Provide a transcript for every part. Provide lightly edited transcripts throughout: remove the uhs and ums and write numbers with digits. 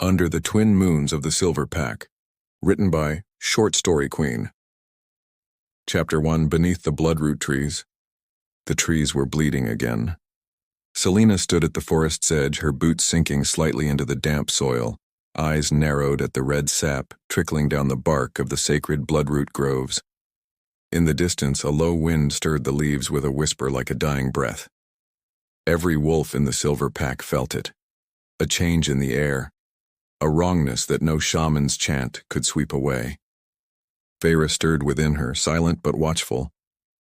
Under the Twin Moons of the Silver Pack, written by Short Story Queen. Chapter 1. Beneath the bloodroot trees. The trees were bleeding again. Selina stood at the forest's edge, her boots sinking slightly into the damp soil, eyes narrowed at the red sap trickling down the bark of the sacred bloodroot groves. In the distance, a low wind stirred the leaves with a whisper like a dying breath. Every wolf in the Silver Pack felt it. A change in the air. A wrongness that no shaman's chant could sweep away. Feyre stirred within her, silent but watchful,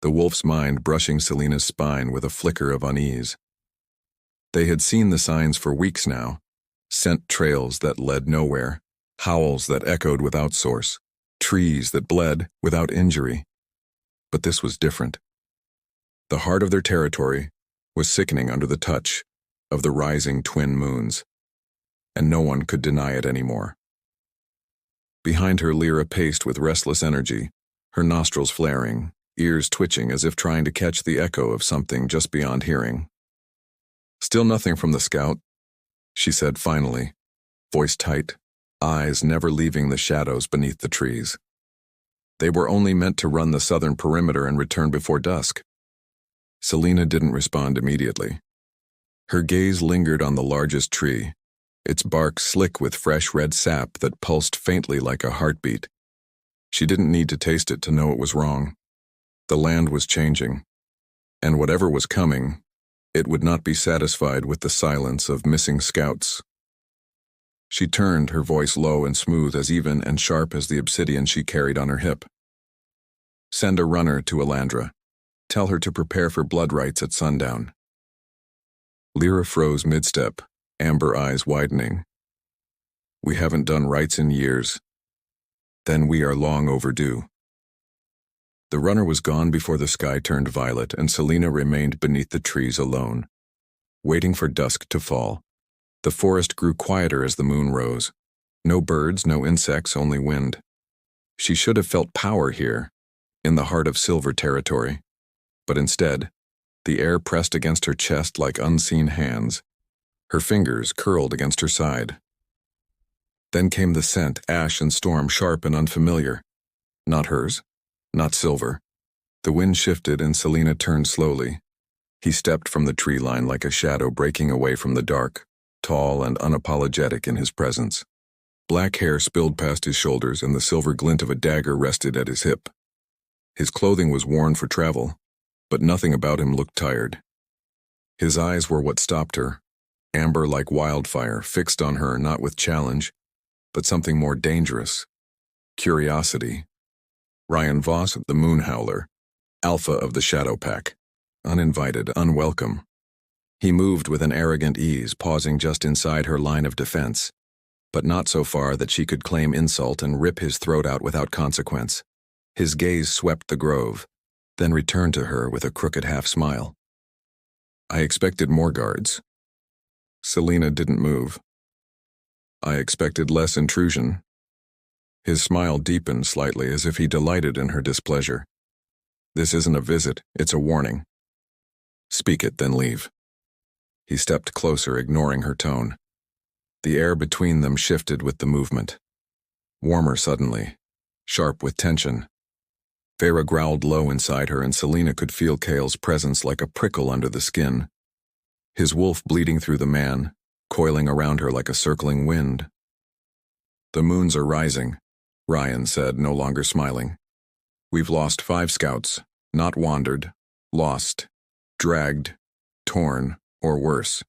the wolf's mind brushing Selina's spine with a flicker of unease. They had seen the signs for weeks now, scent trails that led nowhere, howls that echoed without source, trees that bled without injury. But this was different. The heart of their territory was sickening under the touch of the rising twin moons, and no one could deny it anymore. Behind her, Lyra paced with restless energy, her nostrils flaring, ears twitching as if trying to catch the echo of something just beyond hearing. "Still nothing from the scout," she said finally, voice tight, eyes never leaving the shadows beneath the trees. "They were only meant to run the southern perimeter and return before dusk." Selina didn't respond immediately. Her gaze lingered on the largest tree, its bark slick with fresh red sap that pulsed faintly like a heartbeat. She didn't need to taste it to know it was wrong. The land was changing, and whatever was coming, it would not be satisfied with the silence of missing scouts. She turned, her voice low and smooth, as even and sharp as the obsidian she carried on her hip. "Send a runner to Alandra. Tell her to prepare for blood rites at sundown." Lyra froze mid-step, amber eyes widening. "We haven't done rites in years. Then we are long overdue." The runner was gone before the sky turned violet, and Selina remained beneath the trees alone, waiting for dusk to fall. The forest grew quieter as the moon rose. No birds, no insects, only wind. She should have felt power here, in the heart of silver territory. But instead, the air pressed against her chest like unseen hands. Her fingers curled against her side. Then came the scent, ash and storm, sharp and unfamiliar. Not hers, not silver. The wind shifted and Selina turned slowly. He stepped from the tree line like a shadow breaking away from the dark, tall and unapologetic in his presence. Black hair spilled past his shoulders and the silver glint of a dagger rested at his hip. His clothing was worn for travel, but nothing about him looked tired. His eyes were what stopped her. Amber like wildfire, fixed on her not with challenge, but something more dangerous. Curiosity. Ryan Voss, the Moon Howler, alpha of the Shadow Pack. Uninvited, unwelcome. He moved with an arrogant ease, pausing just inside her line of defense, but not so far that she could claim insult and rip his throat out without consequence. His gaze swept the grove, then returned to her with a crooked half-smile. "I expected more guards." Selina didn't move. "I expected less intrusion." His smile deepened slightly as if he delighted in her displeasure. "This isn't a visit, it's a warning. Speak it, then leave." He stepped closer, ignoring her tone. The air between them shifted with the movement. Warmer suddenly, sharp with tension. Feyre growled low inside her and Selina could feel Kale's presence like a prickle under the skin. His wolf bleeding through the man, coiling around her like a circling wind. "The moons are rising," Ryan said, no longer smiling. "We've lost 5 scouts, not wandered, lost, dragged, torn, or worse.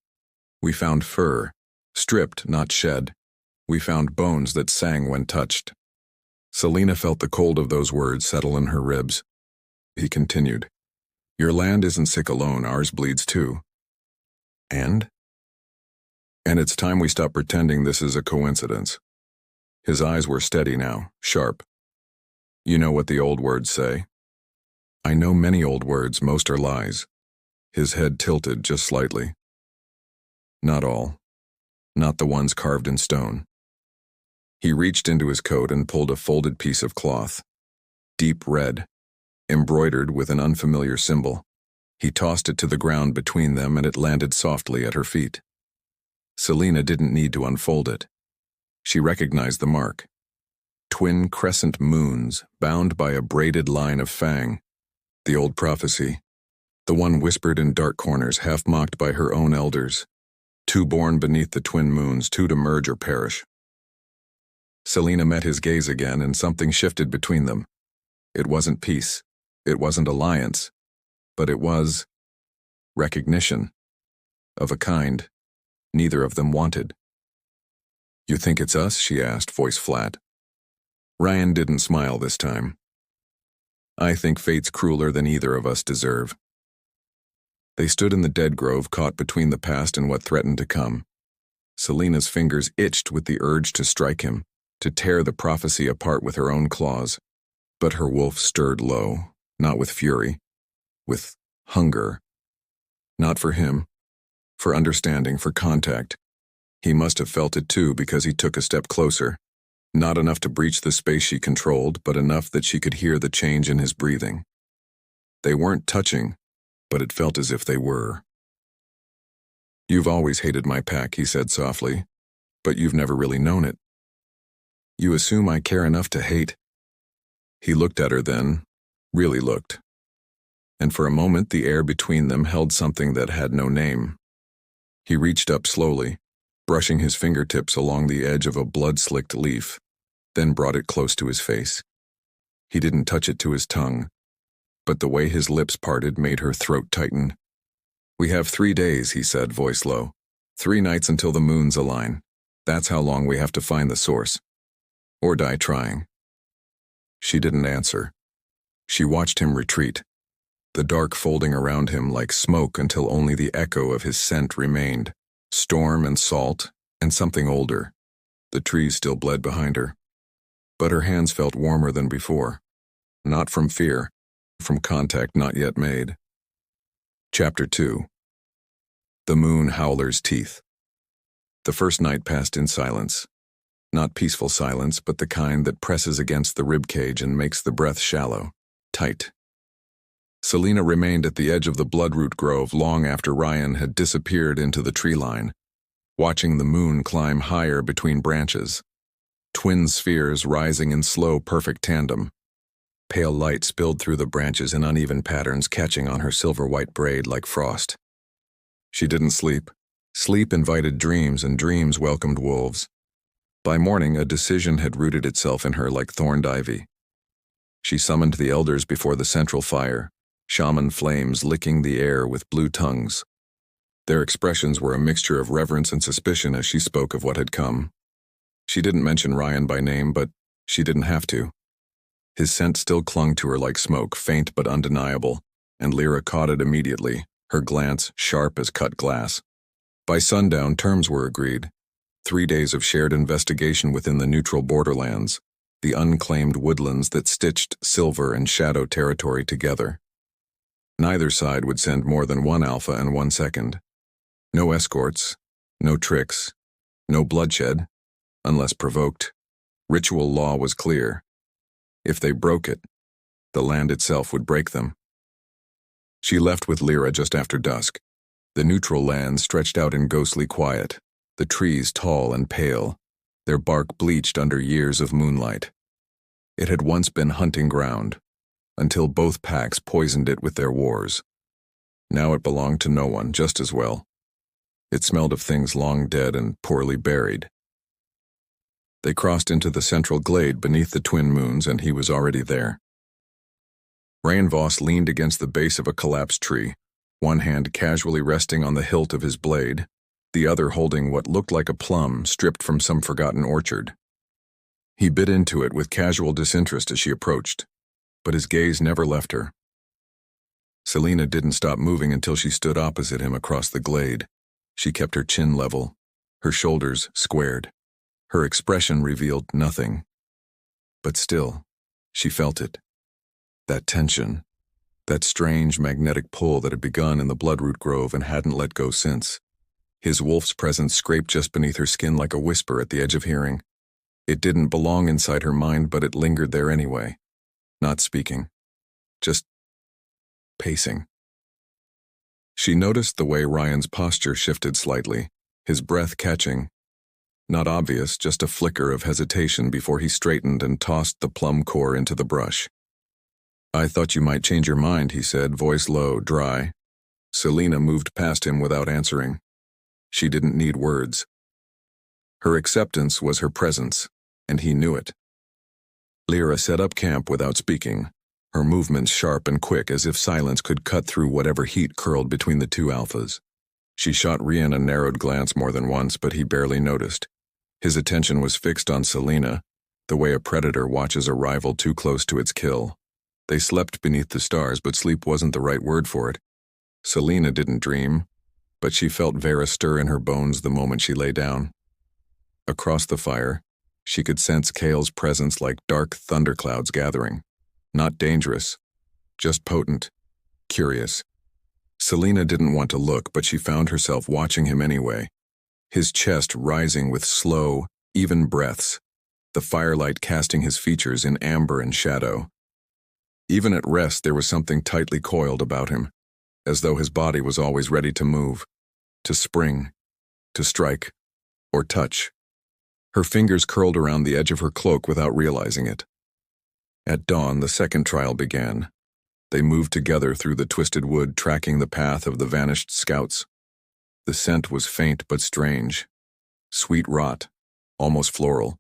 We found fur, stripped, not shed. We found bones that sang when touched." Selina felt the cold of those words settle in her ribs. He continued, "Your land isn't sick alone, ours bleeds too. And it's time we stop pretending this is a coincidence." His eyes were steady now, sharp. "You know what the old words say?" "I know many old words, most are lies." His head tilted just slightly. "Not all. Not the ones carved in stone." He reached into his coat and pulled a folded piece of cloth. Deep red, embroidered with an unfamiliar symbol. He tossed it to the ground between them and it landed softly at her feet. Selina didn't need to unfold it. She recognized the mark. Twin crescent moons, bound by a braided line of fang. The old prophecy. The one whispered in dark corners, half-mocked by her own elders. Two born beneath the twin moons, two to merge or perish. Selina met his gaze again, and something shifted between them. It wasn't peace. It wasn't alliance. But it was recognition. Of a kind neither of them wanted. "You think it's us?" she asked, voice flat. Ryan didn't smile this time. "I think fate's crueler than either of us deserve." They stood in the dead grove, caught between the past and what threatened to come. Selina's fingers itched with the urge to strike him, to tear the prophecy apart with her own claws. But her wolf stirred low, not with fury, with hunger. Not for him, for understanding, for contact. He must have felt it too, because he took a step closer. Not enough to breach the space she controlled, but enough that she could hear the change in his breathing. They weren't touching, but it felt as if they were. "You've always hated my pack," he said softly, "but you've never really known it. You assume I care enough to hate." He looked at her then, really looked. And for a moment the air between them held something that had no name. He reached up slowly, brushing his fingertips along the edge of a blood-slicked leaf, then brought it close to his face. He didn't touch it to his tongue, but the way his lips parted made her throat tighten. "We have 3 days," he said, voice low. 3 nights until the moons align. That's how long we have to find the source. Or die trying." She didn't answer. She watched him retreat, the dark folding around him like smoke until only the echo of his scent remained. Storm and salt, and something older. The trees still bled behind her. But her hands felt warmer than before. Not from fear, from contact not yet made. Chapter 2. The Moon Howler's Teeth. The first night passed in silence. Not peaceful silence, but the kind that presses against the ribcage and makes the breath shallow, tight. Selina remained at the edge of the bloodroot grove long after Ryan had disappeared into the tree line, watching the moon climb higher between branches. Twin spheres rising in slow, perfect tandem. Pale light spilled through the branches in uneven patterns, catching on her silver-white braid like frost. She didn't sleep. Sleep invited dreams, and dreams welcomed wolves. By morning, a decision had rooted itself in her like thorned ivy. She summoned the elders before the central fire, shaman flames licking the air with blue tongues. Their expressions were a mixture of reverence and suspicion as she spoke of what had come. She didn't mention Ryan by name, but she didn't have to. His scent still clung to her like smoke, faint but undeniable, and Lyra caught it immediately, her glance sharp as cut glass. By sundown, terms were agreed. 3 days of shared investigation within the neutral borderlands, the unclaimed woodlands that stitched silver and shadow territory together. Neither side would send more than 1 alpha and 1 second. No escorts, no tricks, no bloodshed, unless provoked. Ritual law was clear. If they broke it, the land itself would break them. She left with Lyra just after dusk. The neutral land stretched out in ghostly quiet, the trees tall and pale, their bark bleached under years of moonlight. It had once been hunting ground, until both packs poisoned it with their wars. Now it belonged to no one just as well. It smelled of things long dead and poorly buried. They crossed into the central glade beneath the twin moons, and he was already there. Rainvoss leaned against the base of a collapsed tree, one hand casually resting on the hilt of his blade, the other holding what looked like a plum stripped from some forgotten orchard. He bit into it with casual disinterest as she approached, but his gaze never left her. Selina didn't stop moving until she stood opposite him across the glade. She kept her chin level, her shoulders squared. Her expression revealed nothing. But still, she felt it. That tension, that strange magnetic pull that had begun in the bloodroot grove and hadn't let go since. His wolf's presence scraped just beneath her skin like a whisper at the edge of hearing. It didn't belong inside her mind, but it lingered there anyway. Not speaking. Just pacing. She noticed the way Ryan's posture shifted slightly, his breath catching, Not obvious, just a flicker of hesitation before he straightened and tossed the plum core into the brush. "I thought you might change your mind," he said, voice low, dry. Selina moved past him without answering. She didn't need words. Her acceptance was her presence, and he knew it. Lyra set up camp without speaking, her movements sharp and quick as if silence could cut through whatever heat curled between the two alphas. She shot Rian a narrowed glance more than once, but he barely noticed. His attention was fixed on Selina, the way a predator watches a rival too close to its kill. They slept beneath the stars, but sleep wasn't the right word for it. Selina didn't dream, but she felt Vera stir in her bones the moment she lay down. Across the fire, she could sense Kale's presence like dark thunderclouds gathering. Not dangerous, just potent, curious. Selina didn't want to look, but she found herself watching him anyway, his chest rising with slow, even breaths, the firelight casting his features in amber and shadow. Even at rest, there was something tightly coiled about him, as though his body was always ready to move, to spring, to strike, or touch. Her fingers curled around the edge of her cloak without realizing it. At dawn, the second trial began. They moved together through the twisted wood, tracking the path of the vanished scouts. The scent was faint but strange. Sweet rot, almost floral,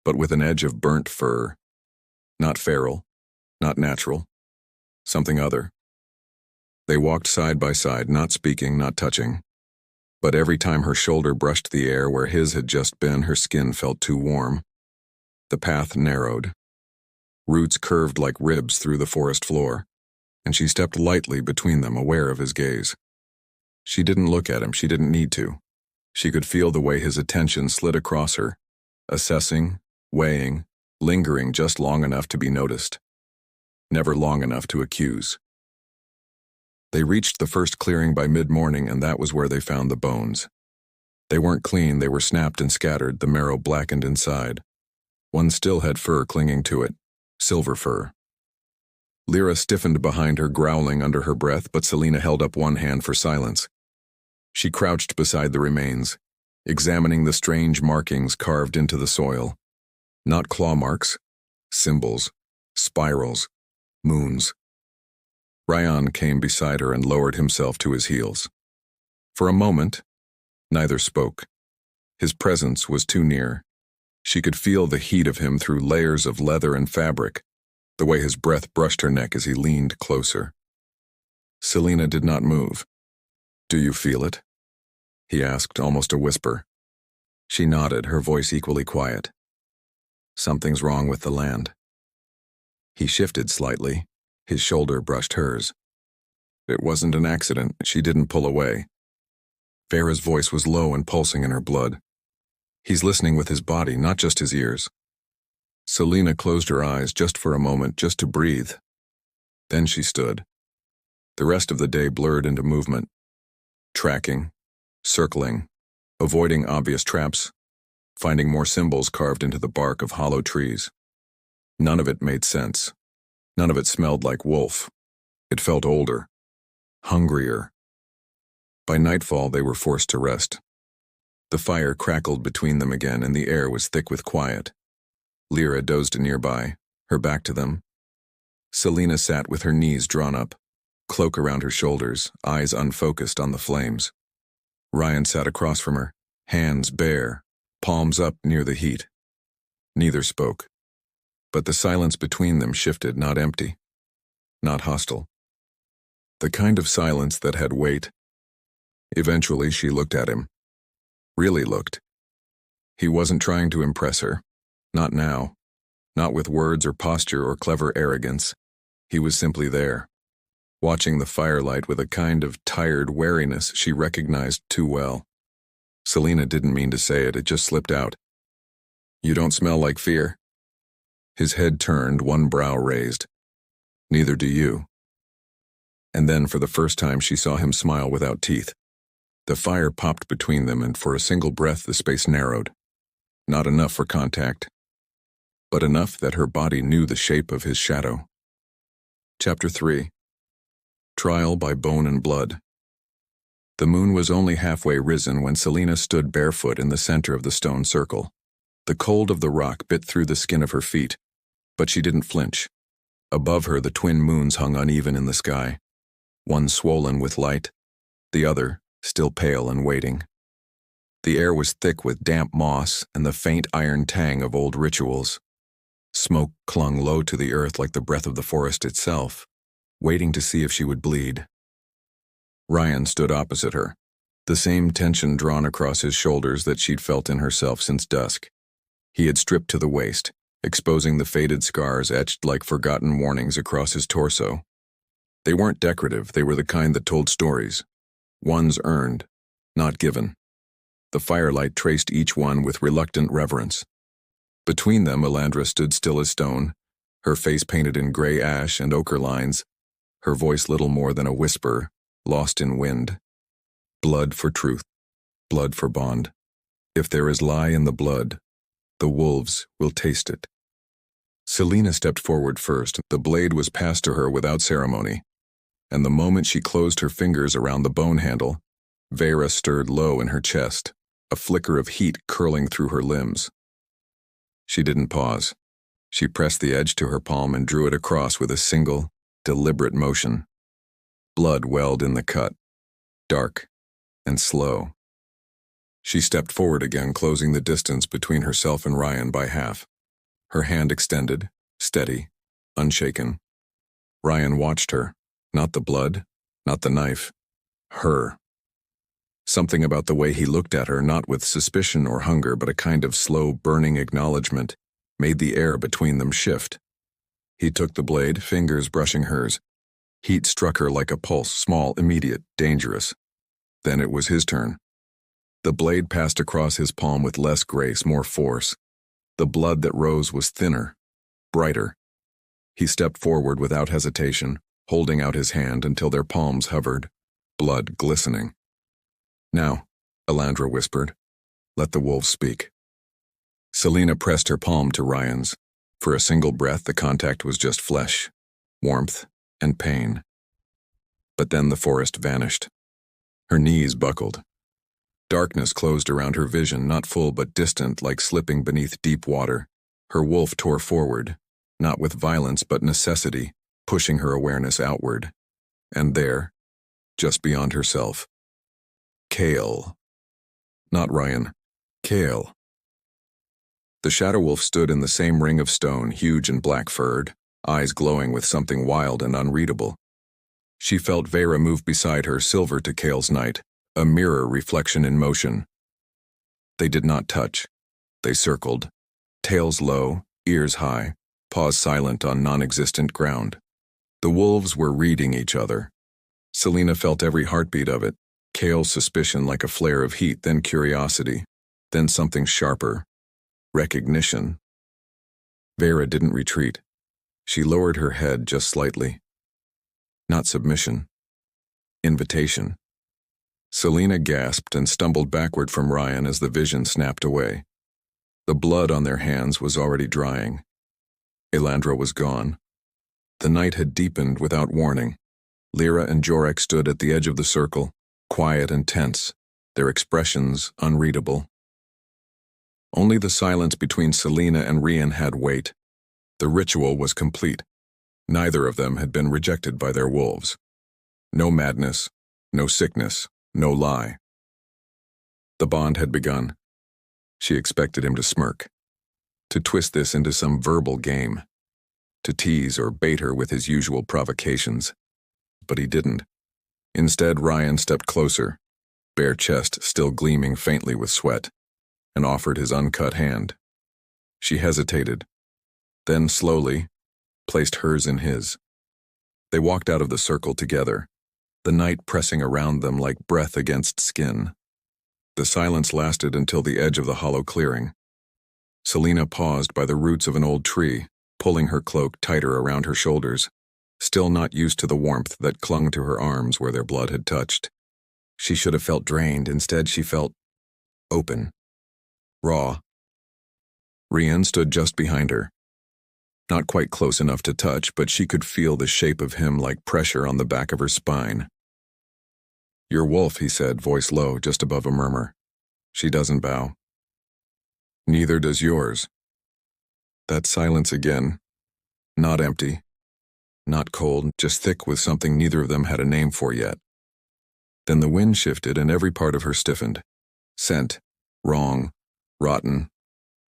but with an edge of burnt fur. Not feral, not natural, something other. They walked side by side, not speaking, not touching. But every time her shoulder brushed the air where his had just been, her skin felt too warm. The path narrowed. Roots curved like ribs through the forest floor, and she stepped lightly between them, aware of his gaze. She didn't look at him, she didn't need to. She could feel the way his attention slid across her, assessing, weighing, lingering just long enough to be noticed. Never long enough to accuse. They reached the first clearing by mid-morning, and that was where they found the bones. They weren't clean, they were snapped and scattered, the marrow blackened inside. One still had fur clinging to it, silver fur. Lyra stiffened behind her, growling under her breath, but Selina held up one hand for silence. She crouched beside the remains, examining the strange markings carved into the soil. Not claw marks, symbols, spirals, moons. Ryan came beside her and lowered himself to his heels. For a moment, neither spoke. His presence was too near. She could feel the heat of him through layers of leather and fabric, the way his breath brushed her neck as he leaned closer. Selina did not move. "Do you feel it?" he asked, almost a whisper. She nodded, her voice equally quiet. "Something's wrong with the land." He shifted slightly. His shoulder brushed hers. It wasn't an accident. She didn't pull away. Vera's voice was low and pulsing in her blood. He's listening with his body, not just his ears. Selina closed her eyes just for a moment, just to breathe. Then she stood. The rest of the day blurred into movement. Tracking, circling, avoiding obvious traps, finding more symbols carved into the bark of hollow trees. None of it made sense. None of it smelled like wolf. It felt older, hungrier. By nightfall, they were forced to rest. The fire crackled between them again, and the air was thick with quiet. Lyra dozed nearby, her back to them. Selina sat with her knees drawn up, cloak around her shoulders, eyes unfocused on the flames. Ryan sat across from her, hands bare, palms up near the heat. Neither spoke. But the silence between them shifted, not empty, not hostile. The kind of silence that had weight. Eventually, she looked at him. Really looked. He wasn't trying to impress her. Not now. Not with words or posture or clever arrogance. He was simply there, watching the firelight with a kind of tired wariness she recognized too well. Selina didn't mean to say it, it just slipped out. "You don't smell like fear." His head turned, one brow raised. "Neither do you." And then, for the first time, she saw him smile without teeth. The fire popped between them, and for a single breath the space narrowed. Not enough for contact, but enough that her body knew the shape of his shadow. Chapter 3. Trial by Bone and Blood. The moon was only halfway risen when Selena stood barefoot in the center of the stone circle. The cold of the rock bit through the skin of her feet, but she didn't flinch. Above her, the twin moons hung uneven in the sky, one swollen with light, the other still pale and waiting. The air was thick with damp moss and the faint iron tang of old rituals. Smoke clung low to the earth like the breath of the forest itself, waiting to see if she would bleed. Ryan stood opposite her, the same tension drawn across his shoulders that she'd felt in herself since dusk. He had stripped to the waist, exposing the faded scars etched like forgotten warnings across his torso. They weren't decorative, they were the kind that told stories. Ones earned, not given. The firelight traced each one with reluctant reverence. Between them, Elandra stood still as stone, her face painted in gray ash and ochre lines, her voice little more than a whisper, lost in wind. Blood for truth, blood for bond. If there is lie in the blood, the wolves will taste it. Selena stepped forward first. The blade was passed to her without ceremony, and the moment she closed her fingers around the bone handle, Vera stirred low in her chest, a flicker of heat curling through her limbs. She didn't pause. She pressed the edge to her palm and drew it across with a single, deliberate motion. Blood welled in the cut, dark and slow. She stepped forward again, closing the distance between herself and Ryan by half. Her hand extended, steady, unshaken. Ryan watched her, not the blood, not the knife, her. Something about the way he looked at her, not with suspicion or hunger, but a kind of slow, burning acknowledgement, made the air between them shift. He took the blade, fingers brushing hers. Heat struck her like a pulse, small, immediate, dangerous. Then it was his turn. The blade passed across his palm with less grace, more force. The blood that rose was thinner, brighter. He stepped forward without hesitation, holding out his hand until their palms hovered, blood glistening. "Now," Elandra whispered, "let the wolves speak." Selena pressed her palm to Ryan's. For a single breath, the contact was just flesh, warmth, and pain. But then the forest vanished. Her knees buckled. Darkness closed around her vision, not full but distant, like slipping beneath deep water. Her wolf tore forward, not with violence but necessity, pushing her awareness outward. And there, just beyond herself, Kale. Not Ryan. Kale. The shadow wolf stood in the same ring of stone, huge and black-furred, eyes glowing with something wild and unreadable. She felt Vera move beside her, silver to Kale's night, a mirror reflection in motion. They did not touch. They circled, tails low, ears high, paws silent on non-existent ground. The wolves were reading each other. Selena felt every heartbeat of it, Kale's suspicion like a flare of heat, then curiosity, then something sharper, recognition. Vera didn't retreat. She lowered her head just slightly. Not submission. Invitation. Selena gasped and stumbled backward from Ryan as the vision snapped away. The blood on their hands was already drying. Elandra was gone. The night had deepened without warning. Lyra and Jorek stood at the edge of the circle, quiet and tense, their expressions unreadable. Only the silence between Selena and Ryan had weight. The ritual was complete. Neither of them had been rejected by their wolves. No madness, no sickness, no lie. The bond had begun. She expected him to smirk, to twist this into some verbal game, to tease or bait her with his usual provocations. But he didn't. Instead, Ryan stepped closer, bare chest still gleaming faintly with sweat, and offered his uncut hand. She hesitated, then slowly placed hers in his. They walked out of the circle together, the night pressing around them like breath against skin. The silence lasted until the edge of the hollow clearing. Selena paused by the roots of an old tree, pulling her cloak tighter around her shoulders, still not used to the warmth that clung to her arms where their blood had touched. She should have felt drained. Instead, she felt open, raw. Ryan stood just behind her. Not quite close enough to touch, but she could feel the shape of him like pressure on the back of her spine. "Your wolf," he said, voice low, just above a murmur. She doesn't bow. "Neither does yours." That silence again. Not empty. Not cold, just thick with something neither of them had a name for yet. Then the wind shifted and every part of her stiffened. Scent. Wrong. Rotten.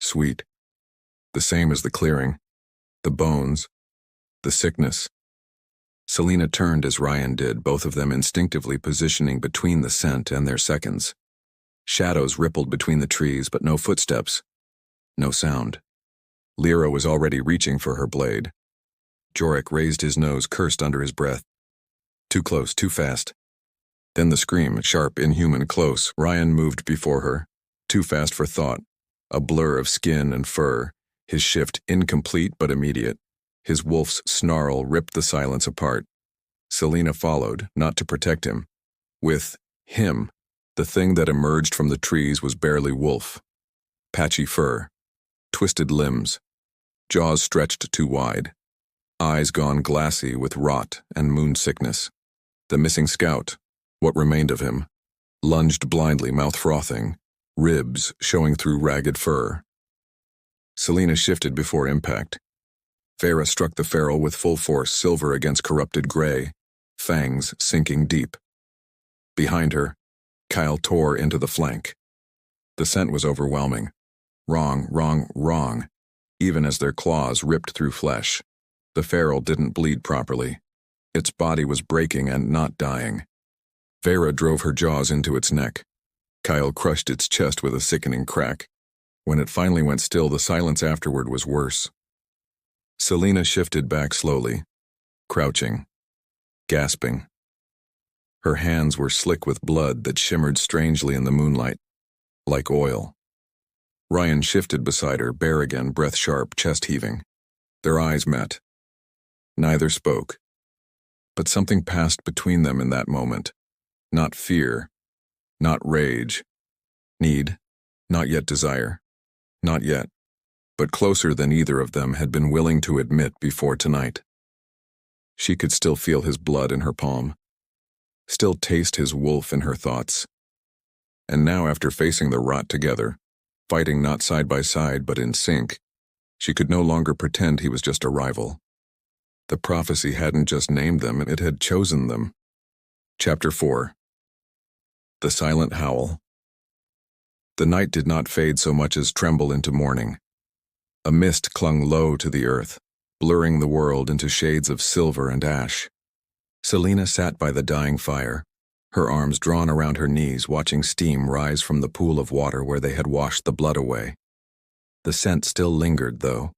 Sweet. The same as the clearing. The bones. The sickness. Selina turned as Ryan did, both of them instinctively positioning between the scent and their seconds. Shadows rippled between the trees, but no footsteps. No sound. Lyra was already reaching for her blade. Jorik raised his nose, cursed under his breath. Too close, too fast. Then the scream, sharp, inhuman, close. Ryan moved before her. Too fast for thought. A blur of skin and fur. His shift incomplete but immediate. His wolf's snarl ripped the silence apart. Selina followed, not to protect him. With him, the thing that emerged from the trees was barely wolf. Patchy fur. Twisted limbs. Jaws stretched too wide. Eyes gone glassy with rot and moon sickness. The missing scout, what remained of him, lunged blindly, mouth frothing, ribs showing through ragged fur. Selina shifted before impact. Vera struck the feral with full force, silver against corrupted gray, fangs sinking deep. Behind her, Kyle tore into the flank. The scent was overwhelming. Wrong, wrong, wrong. Even as their claws ripped through flesh. The feral didn't bleed properly. Its body was breaking and not dying. Vera drove her jaws into its neck. Kyle crushed its chest with a sickening crack. When it finally went still, the silence afterward was worse. Selina shifted back slowly, crouching, gasping. Her hands were slick with blood that shimmered strangely in the moonlight, like oil. Ryan shifted beside her, bare again, breath sharp, chest heaving. Their eyes met. Neither spoke. But something passed between them in that moment. Not fear, not rage. Need, not yet desire. Not yet. But closer than either of them had been willing to admit before tonight. She could still feel his blood in her palm, still taste his wolf in her thoughts. And now, after facing the rot together, fighting not side by side but in sync, she could no longer pretend he was just a rival. The prophecy hadn't just named them, it had chosen them. Chapter 4. The Silent Howl. The night did not fade so much as tremble into morning. A mist clung low to the earth, blurring the world into shades of silver and ash. Selina sat by the dying fire, her arms drawn around her knees, watching steam rise from the pool of water where they had washed the blood away. The scent still lingered, though.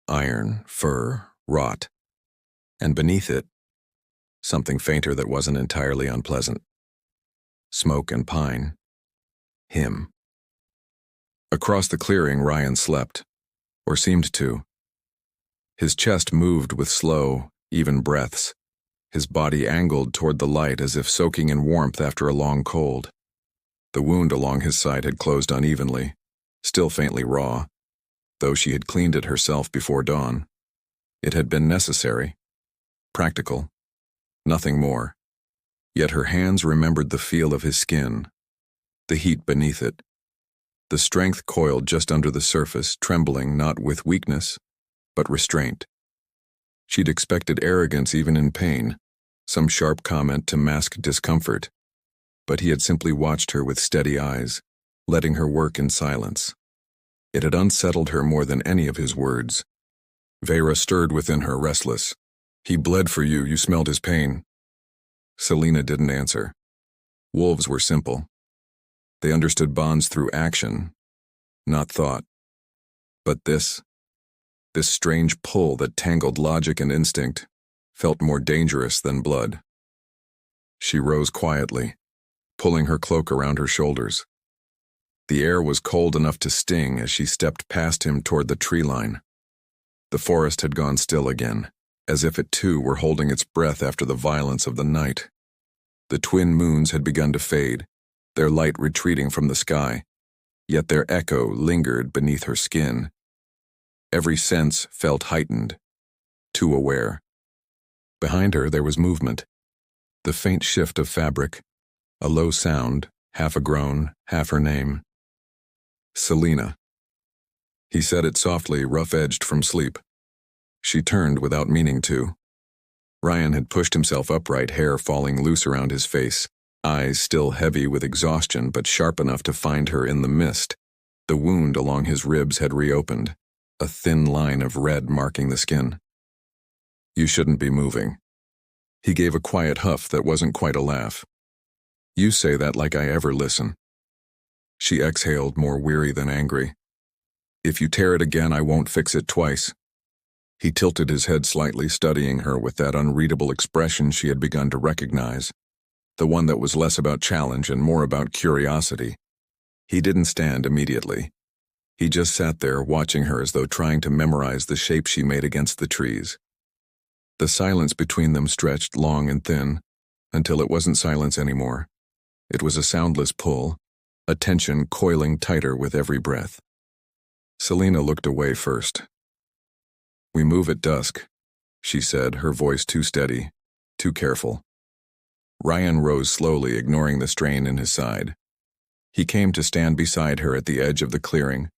Iron, fur, rot. And beneath it, something fainter that wasn't entirely unpleasant. Smoke and pine. Him. Across the clearing, Ryan slept. Or seemed to. His chest moved with slow, even breaths, his body angled toward the light as if soaking in warmth after a long cold. The wound along his side had closed unevenly, still faintly raw, though she had cleaned it herself before dawn. It had been necessary, practical, nothing more. Yet her hands remembered the feel of his skin, the heat beneath it. The strength coiled just under the surface, trembling not with weakness, but restraint. She'd expected arrogance even in pain, some sharp comment to mask discomfort, but he had simply watched her with steady eyes, letting her work in silence. It had unsettled her more than any of his words. Vera stirred within her, restless. "He bled for you, you smelled his pain." Selina didn't answer. Wolves were simple. They understood bonds through action, not thought. But this strange pull that tangled logic and instinct, felt more dangerous than blood. She rose quietly, pulling her cloak around her shoulders. The air was cold enough to sting as she stepped past him toward the tree line. The forest had gone still again, as if it too were holding its breath after the violence of the night. The twin moons had begun to fade, their light retreating from the sky, yet their echo lingered beneath her skin. Every sense felt heightened, too aware. Behind her there was movement, the faint shift of fabric, A low sound, half a groan, half her name. Selena. He said it softly, rough-edged from sleep. She turned without meaning to. Ryan had pushed himself upright, hair falling loose around his face, eyes still heavy with exhaustion but sharp enough to find her in the mist. The wound along his ribs had reopened, a thin line of red marking the skin. You shouldn't be moving. He gave a quiet huff that wasn't quite a laugh. You say that like I ever listen. She exhaled, more weary than angry. If you tear it again, I won't fix it twice. He tilted his head slightly, studying her with that unreadable expression she had begun to recognize, the one that was less about challenge and more about curiosity. He didn't stand immediately. He just sat there, watching her as though trying to memorize the shape she made against the trees. The silence between them stretched long and thin, until it wasn't silence anymore. It was a soundless pull, a tension coiling tighter with every breath. Selena looked away first. We move at dusk, she said, her voice too steady, too careful. Ryan rose slowly, ignoring the strain in his side. He came to stand beside her at the edge of the clearing,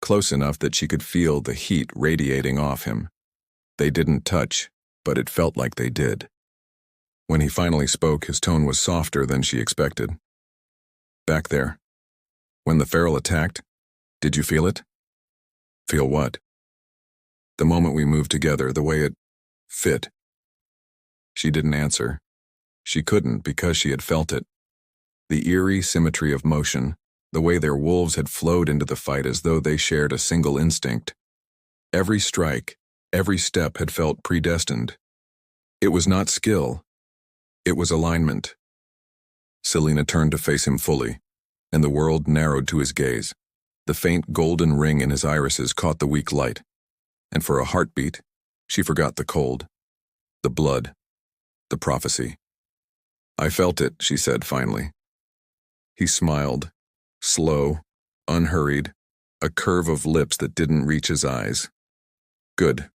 close enough that she could feel the heat radiating off him. They didn't touch, but it felt like they did. When he finally spoke, his tone was softer than she expected. Back there. When the feral attacked, did you feel it? Feel what? The moment we moved together, the way it fit. She didn't answer. She couldn't because she had felt it. The eerie symmetry of motion, the way their wolves had flowed into the fight as though they shared a single instinct. Every strike, every step had felt predestined. It was not skill. It was alignment. Selena turned to face him fully, and the world narrowed to his gaze. The faint golden ring in his irises caught the weak light, and for a heartbeat, she forgot the cold, the blood, the prophecy. I felt it, she said finally. He smiled, slow, unhurried, a curve of lips that didn't reach his eyes. Good.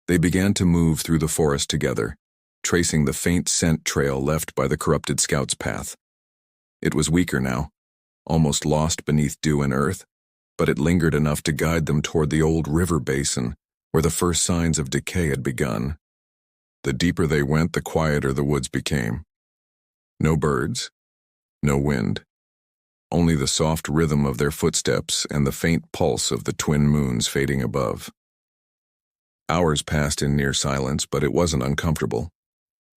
They began to move through the forest together, tracing the faint scent trail left by the corrupted scout's path. It was weaker now, almost lost beneath dew and earth, but it lingered enough to guide them toward the old river basin where the first signs of decay had begun. The deeper they went, the quieter the woods became. No birds, no wind, only the soft rhythm of their footsteps and the faint pulse of the twin moons fading above. Hours passed in near silence, but it wasn't uncomfortable.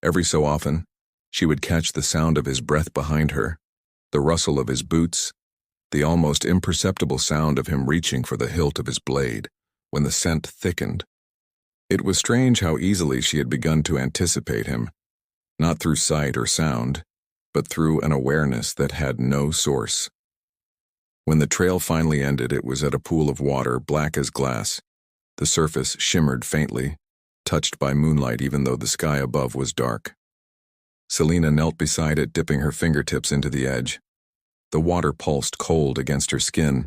Every so often, she would catch the sound of his breath behind her, the rustle of his boots, the almost imperceptible sound of him reaching for the hilt of his blade when the scent thickened. It was strange how easily she had begun to anticipate him, not through sight or sound, but through an awareness that had no source. When the trail finally ended, it was at a pool of water, black as glass. The surface shimmered faintly, touched by moonlight even though the sky above was dark. Selena knelt beside it, dipping her fingertips into the edge. The water pulsed cold against her skin,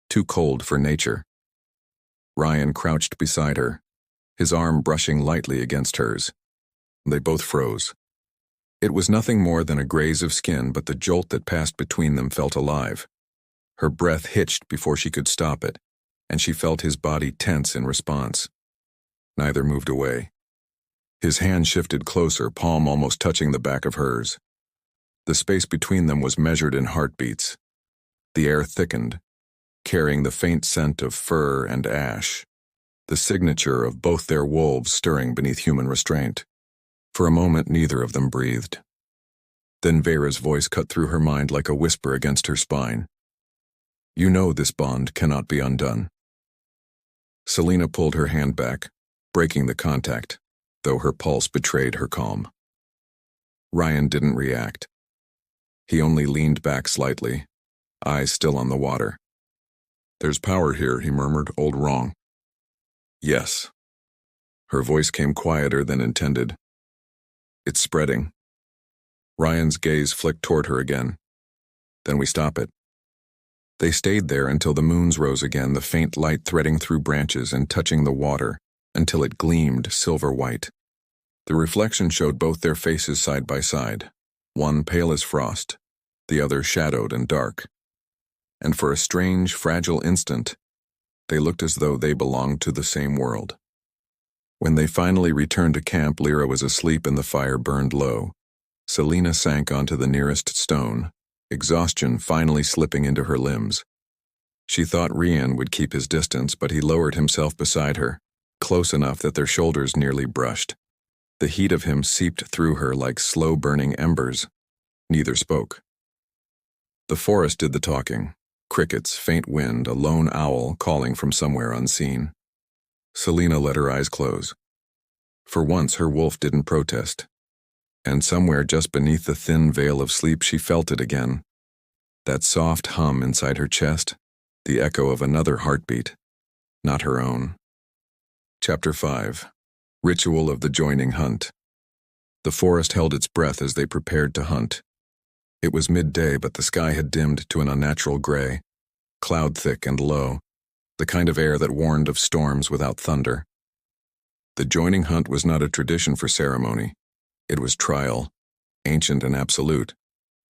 too cold for nature. Ryan crouched beside her, his arm brushing lightly against hers. They both froze. It was nothing more than a graze of skin, but the jolt that passed between them felt alive. Her breath hitched before she could stop it, and she felt his body tense in response. Neither moved away. His hand shifted closer, palm almost touching the back of hers. The space between them was measured in heartbeats. The air thickened, carrying the faint scent of fur and ash, the signature of both their wolves stirring beneath human restraint. For a moment, neither of them breathed. Then Vera's voice cut through her mind like a whisper against her spine. You know this bond cannot be undone. Selena pulled her hand back, breaking the contact, though her pulse betrayed her calm. Ryan didn't react. He only leaned back slightly, eyes still on the water. There's power here, he murmured, old wrong. Yes. Her voice came quieter than intended. It's spreading. Ryan's gaze flicked toward her again. Then we stop it. They stayed there until the moons rose again, the faint light threading through branches and touching the water until it gleamed silver white. The reflection showed both their faces side by side, one pale as frost, the other shadowed and dark. And for a strange, fragile instant, they looked as though they belonged to the same world. When they finally returned to camp, Lyra was asleep and the fire burned low. Selina sank onto the nearest stone, exhaustion finally slipping into her limbs. She thought Rian would keep his distance, but he lowered himself beside her, close enough that their shoulders nearly brushed. The heat of him seeped through her like slow-burning embers. Neither spoke. The forest did the talking. Crickets, faint wind, a lone owl calling from somewhere unseen. Selina let her eyes close. For once, her wolf didn't protest. And somewhere just beneath the thin veil of sleep, she felt it again. That soft hum inside her chest, the echo of another heartbeat, not her own. Chapter 5. Ritual of the Joining Hunt. The forest held its breath as they prepared to hunt. It was midday, but the sky had dimmed to an unnatural gray, cloud-thick and low, the kind of air that warned of storms without thunder. The joining hunt was not a tradition for ceremony. It was trial, ancient and absolute,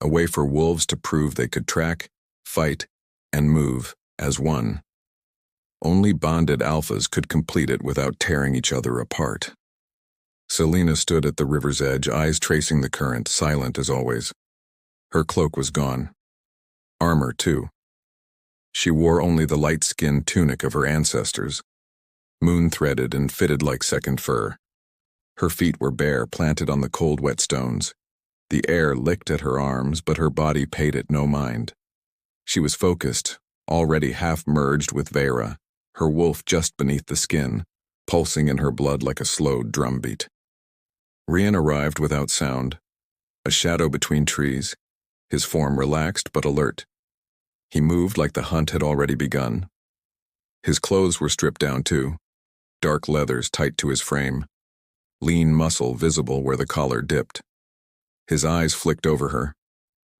a way for wolves to prove they could track, fight, and move as one. Only bonded alphas could complete it without tearing each other apart. Selina stood at the river's edge, eyes tracing the current, silent as always. Her cloak was gone. Armor, too. She wore only the light-skinned tunic of her ancestors, moon-threaded and fitted like second fur. Her feet were bare, planted on the cold, wet stones. The air licked at her arms, but her body paid it no mind. She was focused, already half-merged with Vera, her wolf just beneath the skin, pulsing in her blood like a slow drumbeat. Rian arrived without sound, a shadow between trees, his form relaxed but alert. He moved like the hunt had already begun. His clothes were stripped down too, dark leathers tight to his frame, lean muscle visible where the collar dipped. His eyes flicked over her,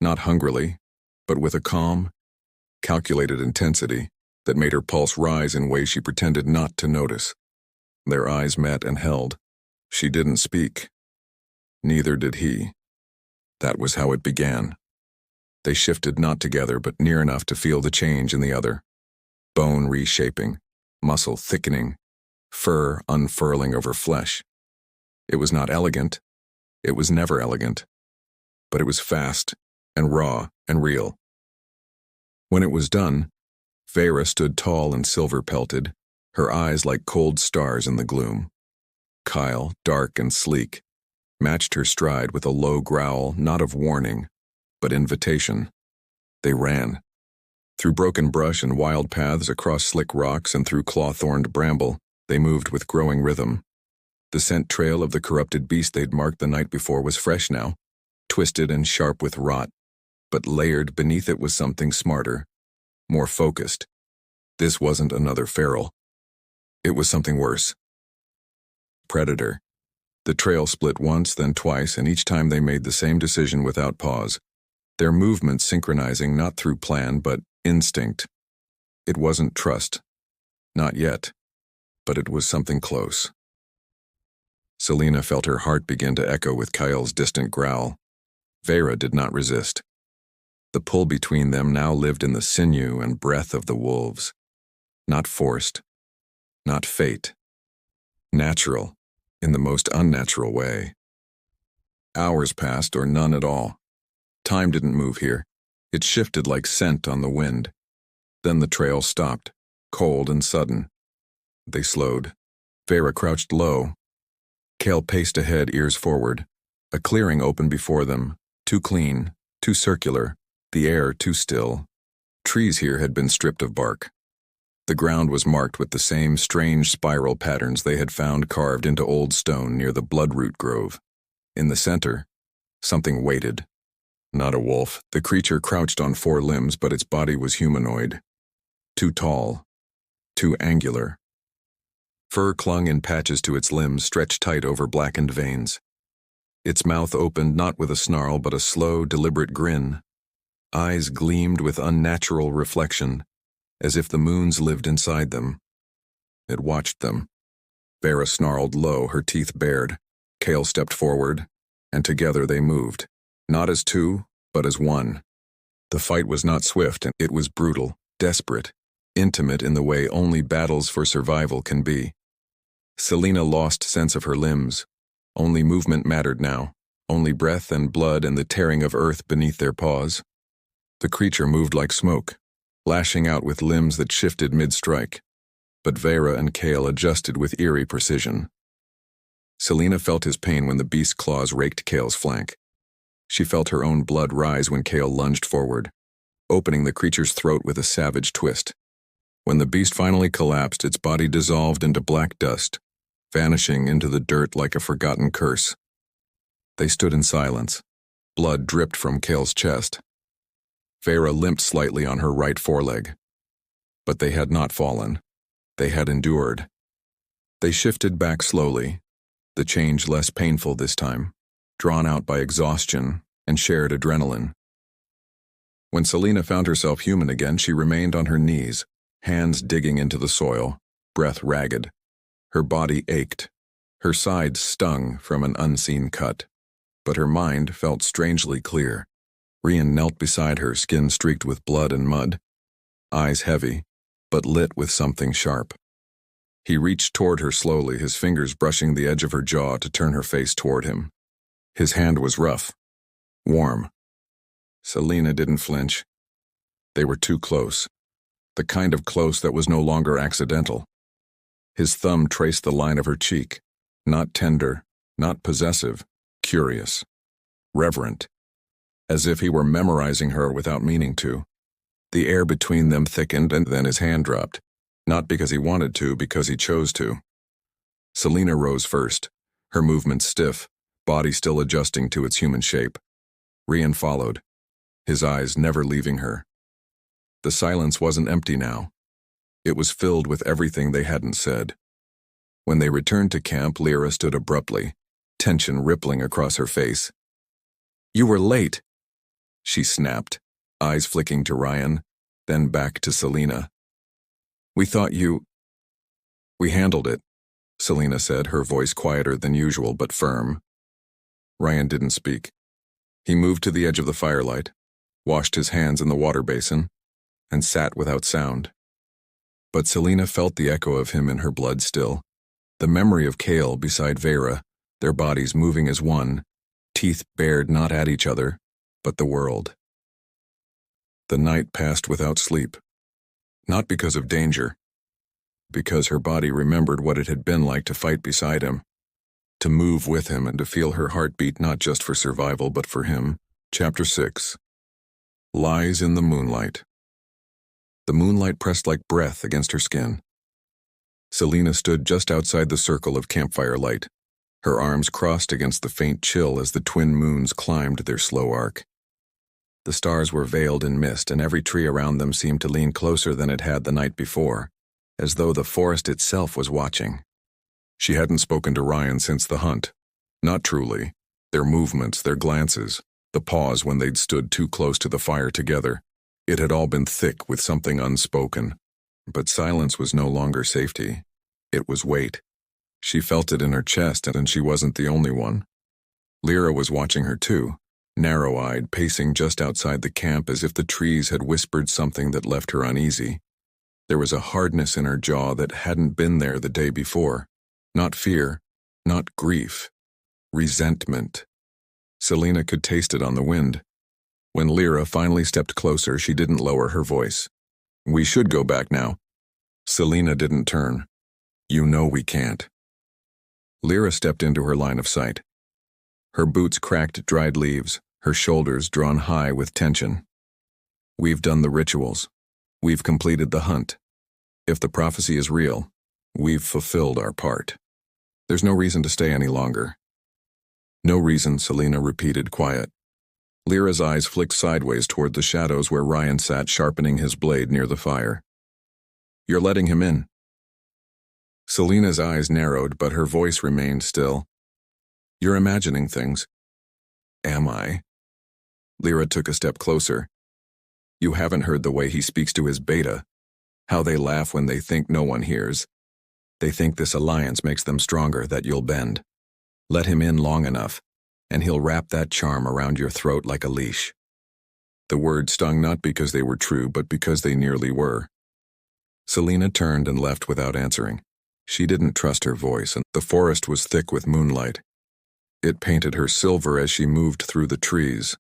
not hungrily, but with a calm, calculated intensity that made her pulse rise in ways she pretended not to notice. Their eyes met and held. She didn't speak. Neither did he. That was how it began. They shifted not together, but near enough to feel the change in the other. Bone reshaping, muscle thickening, fur unfurling over flesh. It was not elegant. It was never elegant. But it was fast and raw and real. When it was done, Vera stood tall and silver-pelted, her eyes like cold stars in the gloom. Kyle, dark and sleek, matched her stride with a low growl, not of warning, but invitation. They ran. Through broken brush and wild paths, across slick rocks and through claw-thorned bramble, they moved with growing rhythm. The scent trail of the corrupted beast they'd marked the night before was fresh now, twisted and sharp with rot, but layered beneath it was something smarter, more focused. This wasn't another feral. It was something worse. Predator. The trail split once, then twice, and each time they made the same decision without pause. Their movements synchronizing not through plan, but instinct. It wasn't trust. Not yet. But it was something close. Selina felt her heart begin to echo with Kyle's distant growl. Vera did not resist. The pull between them now lived in the sinew and breath of the wolves. Not forced. Not fate. Natural, in the most unnatural way. Hours passed, or none at all. Time didn't move here. It shifted like scent on the wind. Then the trail stopped, cold and sudden. They slowed. Vera crouched low. Kale paced ahead, ears forward. A clearing opened before them, too clean, too circular, the air too still. Trees here had been stripped of bark. The ground was marked with the same strange spiral patterns they had found carved into old stone near the bloodroot grove. In the center, something waited. Not a wolf. The creature crouched on four limbs, but its body was humanoid. Too tall. Too angular. Fur clung in patches to its limbs, stretched tight over blackened veins. Its mouth opened not with a snarl, but a slow, deliberate grin. Eyes gleamed with unnatural reflection, as if the moons lived inside them. It watched them. Vera snarled low, her teeth bared. Kale stepped forward, and together they moved. Not as two, but as one. The fight was not swift, and it was brutal, desperate, intimate in the way only battles for survival can be. Selena lost sense of her limbs. Only movement mattered now, only breath and blood and the tearing of earth beneath their paws. The creature moved like smoke, lashing out with limbs that shifted mid-strike. But Vera and Kale adjusted with eerie precision. Selena felt his pain when the beast's claws raked Kale's flank. She felt her own blood rise when Kale lunged forward, opening the creature's throat with a savage twist. When the beast finally collapsed, its body dissolved into black dust, vanishing into the dirt like a forgotten curse. They stood in silence. Blood dripped from Kale's chest. Vera limped slightly on her right foreleg. But they had not fallen. They had endured. They shifted back slowly, the change less painful this time, drawn out by exhaustion and shared adrenaline. When Selena found herself human again, she remained on her knees, hands digging into the soil, breath ragged. Her body ached. Her side stung from an unseen cut. But her mind felt strangely clear. Rian knelt beside her, skin streaked with blood and mud, eyes heavy, but lit with something sharp. He reached toward her slowly, his fingers brushing the edge of her jaw to turn her face toward him. His hand was rough, warm. Selena didn't flinch. They were too close. The kind of close that was no longer accidental. His thumb traced the line of her cheek, not tender, not possessive, curious, reverent, as if he were memorizing her without meaning to. The air between them thickened, and then his hand dropped, not because he wanted to, because he chose to. Selena rose first, her movements stiff, body still adjusting to its human shape. Rian followed, his eyes never leaving her. The silence wasn't empty now. It was filled with everything they hadn't said. When they returned to camp, Lyra stood abruptly, tension rippling across her face. "You were late," she snapped, eyes flicking to Ryan, then back to Selena. "We thought you—" "We handled it," Selena said, her voice quieter than usual but firm. Ryan didn't speak. He moved to the edge of the firelight, washed his hands in the water basin, and sat without sound. But Selena felt the echo of him in her blood still, the memory of Kale beside Vera, their bodies moving as one, teeth bared not at each other, but the world. The night passed without sleep, not because of danger, because her body remembered what it had been like to fight beside him, to move with him and to feel her heartbeat not just for survival but for him. Chapter 6. Lies in the moonlight. The moonlight pressed like breath against her skin. Selena stood just outside the circle of campfire light, her arms crossed against the faint chill as the twin moons climbed their slow arc. The stars were veiled in mist, and every tree around them seemed to lean closer than it had the night before, as though the forest itself was watching. She hadn't spoken to Ryan since the hunt. Not truly. Their movements, their glances, the pause when they'd stood too close to the fire together. It had all been thick with something unspoken. But silence was no longer safety. It was weight. She felt it in her chest, and she wasn't the only one. Lyra was watching her too, narrow-eyed, pacing just outside the camp as if the trees had whispered something that left her uneasy. There was a hardness in her jaw that hadn't been there the day before. Not fear, not grief. Resentment. Selena could taste it on the wind. When Lyra finally stepped closer, she didn't lower her voice. "We should go back now." Selena didn't turn. "You know we can't." Lyra stepped into her line of sight. Her boots cracked dried leaves, her shoulders drawn high with tension. "We've done the rituals. We've completed the hunt. If the prophecy is real, we've fulfilled our part. There's no reason to stay any longer." "No reason," Selena repeated, quiet. Lyra's eyes flicked sideways toward the shadows where Ryan sat sharpening his blade near the fire. "You're letting him in." Selena's eyes narrowed, but her voice remained still. "You're imagining things." "Am I?" Lyra took a step closer. "You haven't heard the way he speaks to his beta. How they laugh when they think no one hears. They think this alliance makes them stronger, that you'll bend. Let him in long enough, and he'll wrap that charm around your throat like a leash." The words stung not because they were true, but because they nearly were. Selina turned and left without answering. She didn't trust her voice, and the forest was thick with moonlight. It painted her silver as she moved through the trees,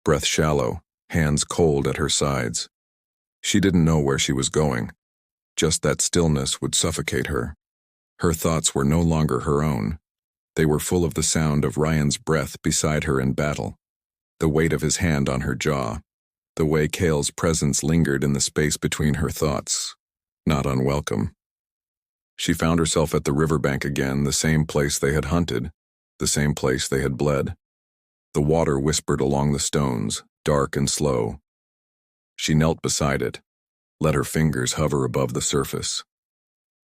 breath shallow, hands cold at her sides. She didn't know where she was going. Just that stillness would suffocate her. Her thoughts were no longer her own. They were full of the sound of Ryan's breath beside her in battle, the weight of his hand on her jaw, the way Cale's presence lingered in the space between her thoughts, not unwelcome. She found herself at the riverbank again, the same place they had hunted, the same place they had bled. The water whispered along the stones, dark and slow. She knelt beside it, let her fingers hover above the surface.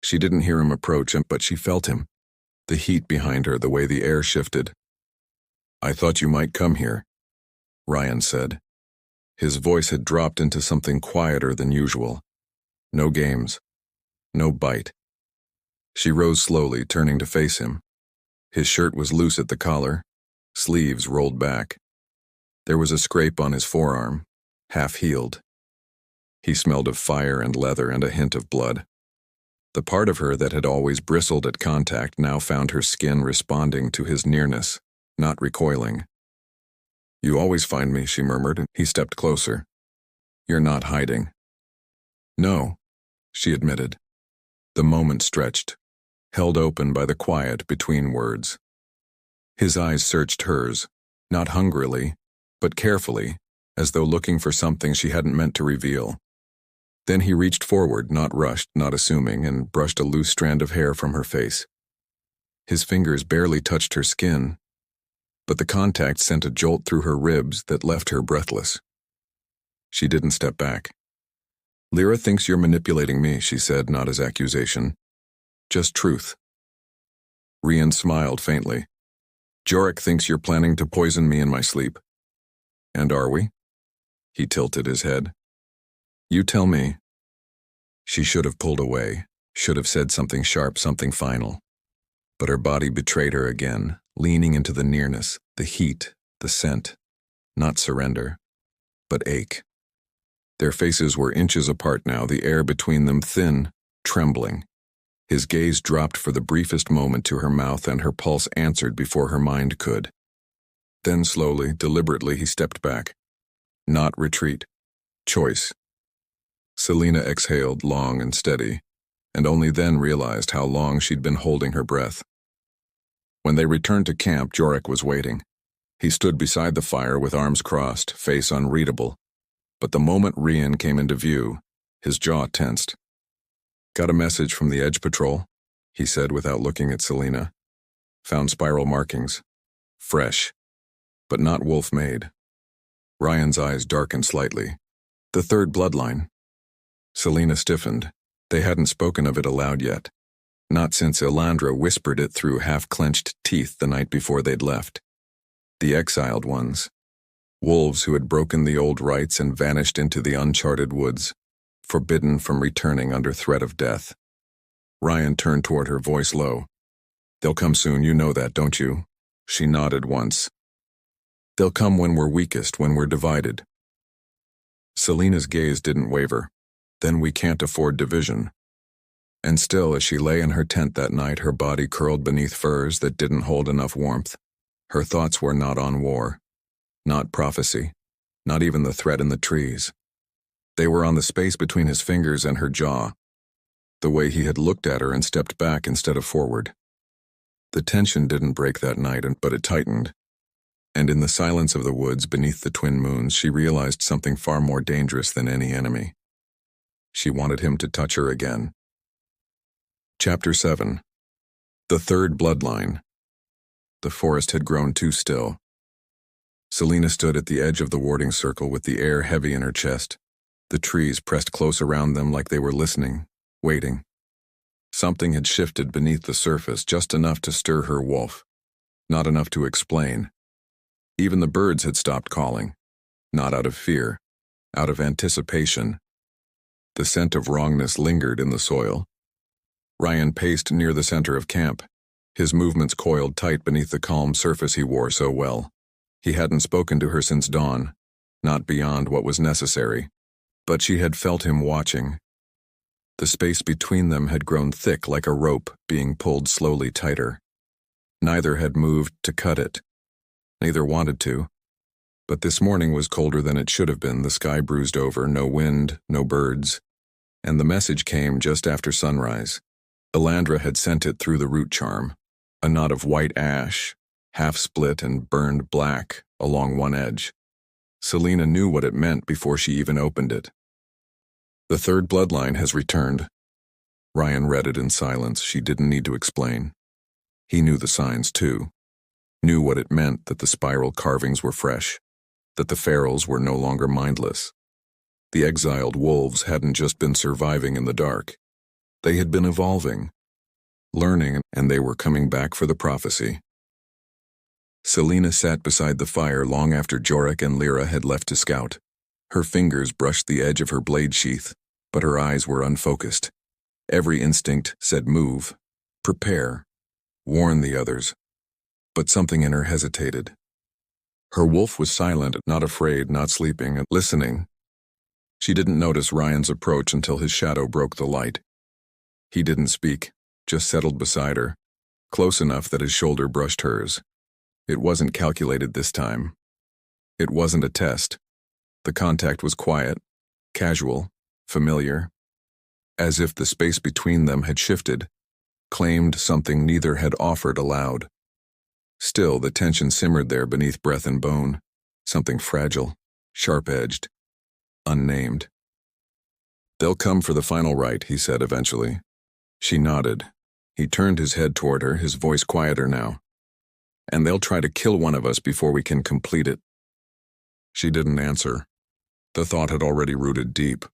She didn't hear him approach, but she felt him, the heat behind her, the way the air shifted. "I thought you might come here," Ryan said. His voice had dropped into something quieter than usual. No games. No bite. She rose slowly, turning to face him. His shirt was loose at the collar, sleeves rolled back. There was a scrape on his forearm, half-healed. He smelled of fire and leather and a hint of blood. The part of her that had always bristled at contact now found her skin responding to his nearness, not recoiling. "You always find me," she murmured, and he stepped closer. "You're not hiding." "No," she admitted. The moment stretched, held open by the quiet between words. His eyes searched hers, not hungrily, but carefully, as though looking for something she hadn't meant to reveal. Then he reached forward, not rushed, not assuming, and brushed a loose strand of hair from her face. His fingers barely touched her skin, but the contact sent a jolt through her ribs that left her breathless. She didn't step back. "Lyra thinks you're manipulating me," she said, not as accusation. "Just truth." Rian smiled faintly. "Jorik thinks you're planning to poison me in my sleep." "And are we?" He tilted his head. "You tell me." She should have pulled away, should have said something sharp, something final. But her body betrayed her again, leaning into the nearness, the heat, the scent. Not surrender, but ache. Their faces were inches apart now, the air between them thin, trembling. His gaze dropped for the briefest moment to her mouth, and her pulse answered before her mind could. Then slowly, deliberately, he stepped back. Not retreat. Choice. Selina exhaled, long and steady, and only then realized how long she'd been holding her breath. When they returned to camp, Jorik was waiting. He stood beside the fire with arms crossed, face unreadable. But the moment Rian came into view, his jaw tensed. "Got a message from the Edge Patrol," he said without looking at Selina. "Found spiral markings. Fresh, but not wolf-made." Ryan's eyes darkened slightly. "The third bloodline." Selina stiffened. They hadn't spoken of it aloud yet. Not since Ilandra whispered it through half-clenched teeth the night before they'd left. The exiled ones. Wolves who had broken the old rites and vanished into the uncharted woods, forbidden from returning under threat of death. Ryan turned toward her, voice low. "They'll come soon, you know that, don't you?" She nodded once. "They'll come when we're weakest, when we're divided." Selina's gaze didn't waver. "Then we can't afford division." And still, as she lay in her tent that night, her body curled beneath furs that didn't hold enough warmth, her thoughts were not on war, not prophecy, not even the threat in the trees. They were on the space between his fingers and her jaw, the way he had looked at her and stepped back instead of forward. The tension didn't break that night, but it tightened. And in the silence of the woods beneath the twin moons, she realized something far more dangerous than any enemy. She wanted him to touch her again. Chapter 7. The Third Bloodline. The forest had grown too still. Selina stood at the edge of the warding circle with the air heavy in her chest, the trees pressed close around them like they were listening, waiting. Something had shifted beneath the surface, just enough to stir her wolf, not enough to explain. Even the birds had stopped calling, not out of fear, out of anticipation. The scent of wrongness lingered in the soil. Ryan paced near the center of camp, His movements coiled tight beneath the calm surface he wore so well. He hadn't spoken to her since dawn, not beyond what was necessary, but she had felt him watching. The space between them had grown thick like a rope being pulled slowly tighter. Neither had moved to cut it. Neither wanted to. But this morning was colder than it should have been, the sky bruised over, no wind, no birds. And the message came just after sunrise. Elandra had sent it through the root charm, a knot of white ash, half split and burned black along one edge. Selena knew what it meant before she even opened it. The third bloodline has returned. Ryan read it in silence. She didn't need to explain. He knew the signs too. Knew what it meant that the spiral carvings were fresh, that the ferals were no longer mindless. The exiled wolves hadn't just been surviving in the dark. They had been evolving, learning, and they were coming back for the prophecy. Selena sat beside the fire long after Jorek and Lyra had left to scout. Her fingers brushed the edge of her blade sheath, but her eyes were unfocused. Every instinct said move, prepare, warn the others. But something in her hesitated. Her wolf was silent, not afraid, not sleeping, listening. She didn't notice Ryan's approach until his shadow broke the light. He didn't speak, just settled beside her, close enough that his shoulder brushed hers. It wasn't calculated this time. It wasn't a test. The contact was quiet, casual, familiar, as if the space between them had shifted, claimed something neither had offered aloud. Still, the tension simmered there beneath breath and bone, something fragile, sharp-edged, unnamed. "They'll come for the final rite," he said eventually. She nodded. He turned his head toward her, his voice quieter now. "And they'll try to kill one of us before we can complete it." She didn't answer. The thought had already rooted deep.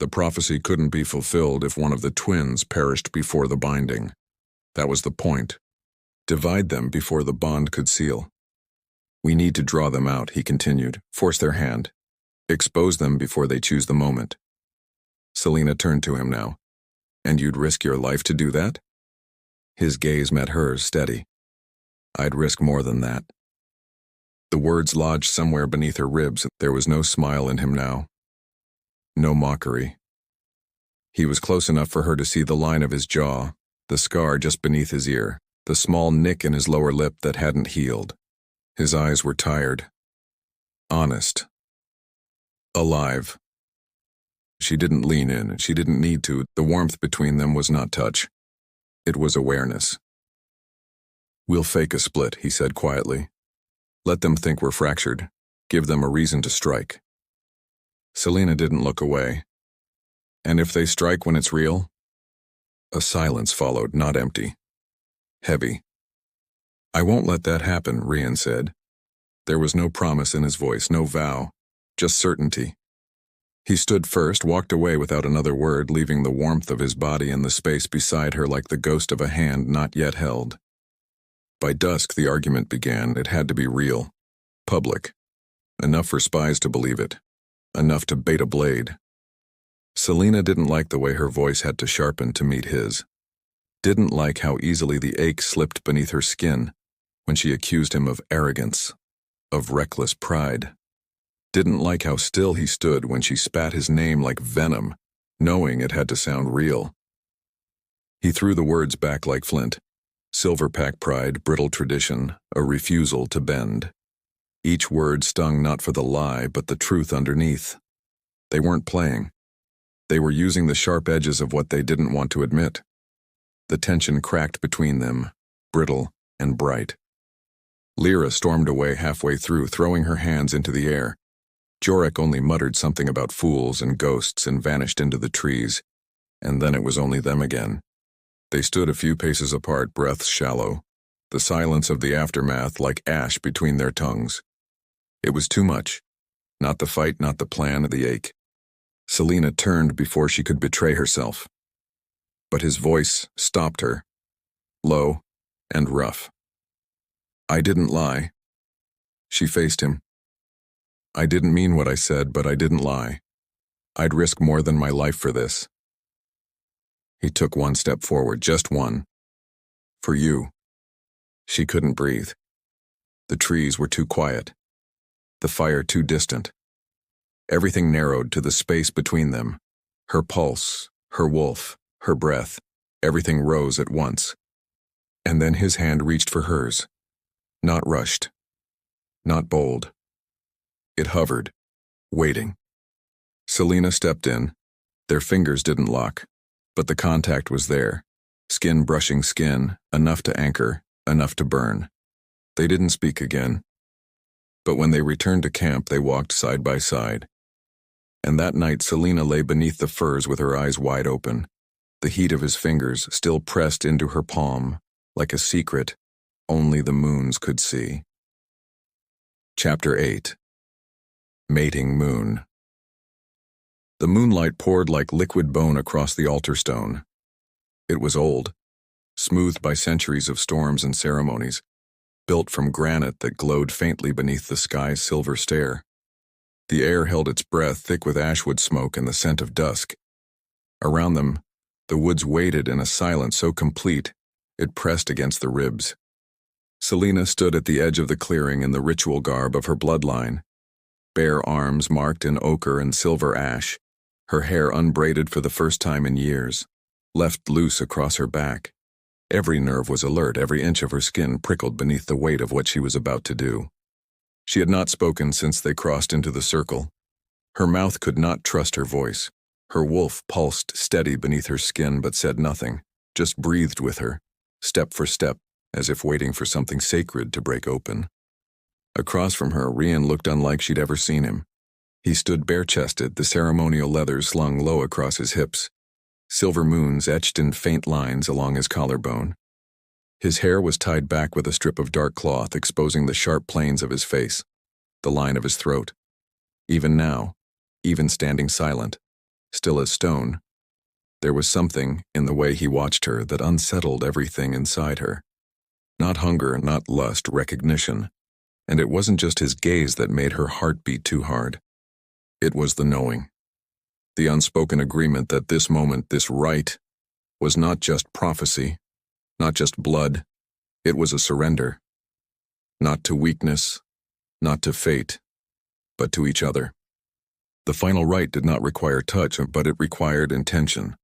The prophecy couldn't be fulfilled if one of the twins perished before the binding. That was the point. Divide them before the bond could seal. "We need to draw them out," he continued. "Force their hand. Expose them before they choose the moment." Selena turned to him now. "And you'd risk your life to do that?" His gaze met hers, steady. "I'd risk more than that." The words lodged somewhere beneath her ribs. There was no smile in him now. No mockery. He was close enough for her to see the line of his jaw, the scar just beneath his ear, the small nick in his lower lip that hadn't healed. His eyes were tired. Honest. Alive. She didn't lean in. She didn't need to. The warmth between them was not touch. It was awareness. "We'll fake a split," he said quietly. "Let them think we're fractured. Give them a reason to strike." Selena didn't look away. "And if they strike when it's real?" A silence followed, not empty. Heavy. "I won't let that happen," Ryan said. There was no promise in his voice, no vow, just certainty. He stood first, walked away without another word, leaving the warmth of his body in the space beside her like the ghost of a hand not yet held. By dusk, the argument began. It had to be real. Public. Enough for spies to believe it. Enough to bait a blade. Selena didn't like the way her voice had to sharpen to meet his. Didn't like how easily the ache slipped beneath her skin when she accused him of arrogance, of reckless pride. Didn't like how still he stood when she spat his name like venom, knowing it had to sound real. He threw the words back like flint. Silverpack pride, brittle tradition, a refusal to bend. Each word stung not for the lie, but the truth underneath. They weren't playing. They were using the sharp edges of what they didn't want to admit. The tension cracked between them, brittle and bright. Lyra stormed away halfway through, throwing her hands into the air. Jorek only muttered something about fools and ghosts and vanished into the trees, and then it was only them again. They stood a few paces apart, breaths shallow, the silence of the aftermath like ash between their tongues. It was too much. Not the fight, not the plan, the ache. Selena turned before she could betray herself. But his voice stopped her, low and rough. "I didn't lie." She faced him. "I didn't mean what I said, but I didn't lie. I'd risk more than my life for this." He took one step forward, just one. For you. She couldn't breathe. The trees were too quiet. The fire too distant. Everything narrowed to the space between them. Her pulse, her wolf, her breath, everything rose at once. And then his hand reached for hers. Not rushed. Not bold. It hovered, waiting. Selena stepped in. Their fingers didn't lock, but the contact was there. Skin brushing skin, enough to anchor, enough to burn. They didn't speak again. But when they returned to camp, they walked side by side. And that night, Selena lay beneath the firs with her eyes wide open, the heat of his fingers still pressed into her palm, like a secret only the moons could see. Chapter 8. Mating Moon. The moonlight poured like liquid bone across the altar stone. It was old, smoothed by centuries of storms and ceremonies, built from granite that glowed faintly beneath the sky's silver stare. The air held its breath thick with ashwood smoke and the scent of dusk. Around them, the woods waited in a silence so complete it pressed against the ribs. Selena stood at the edge of the clearing in the ritual garb of her bloodline, bare arms marked in ochre and silver ash, her hair unbraided for the first time in years, left loose across her back. Every nerve was alert, every inch of her skin prickled beneath the weight of what she was about to do. She had not spoken since they crossed into the circle. Her mouth could not trust her voice. Her wolf pulsed steady beneath her skin but said nothing, just breathed with her, step for step, as if waiting for something sacred to break open. Across from her, Rian looked unlike she'd ever seen him. He stood bare-chested, the ceremonial leather slung low across his hips, silver moons etched in faint lines along his collarbone. His hair was tied back with a strip of dark cloth, exposing the sharp planes of his face, the line of his throat. Even now, even standing silent, still as stone, there was something in the way he watched her that unsettled everything inside her. Not hunger, not lust, recognition. And it wasn't just his gaze that made her heart beat too hard. It was the knowing. The unspoken agreement that this moment, this rite, was not just prophecy, not just blood. It was a surrender. Not to weakness, not to fate, but to each other. The final rite did not require touch, but it required intention.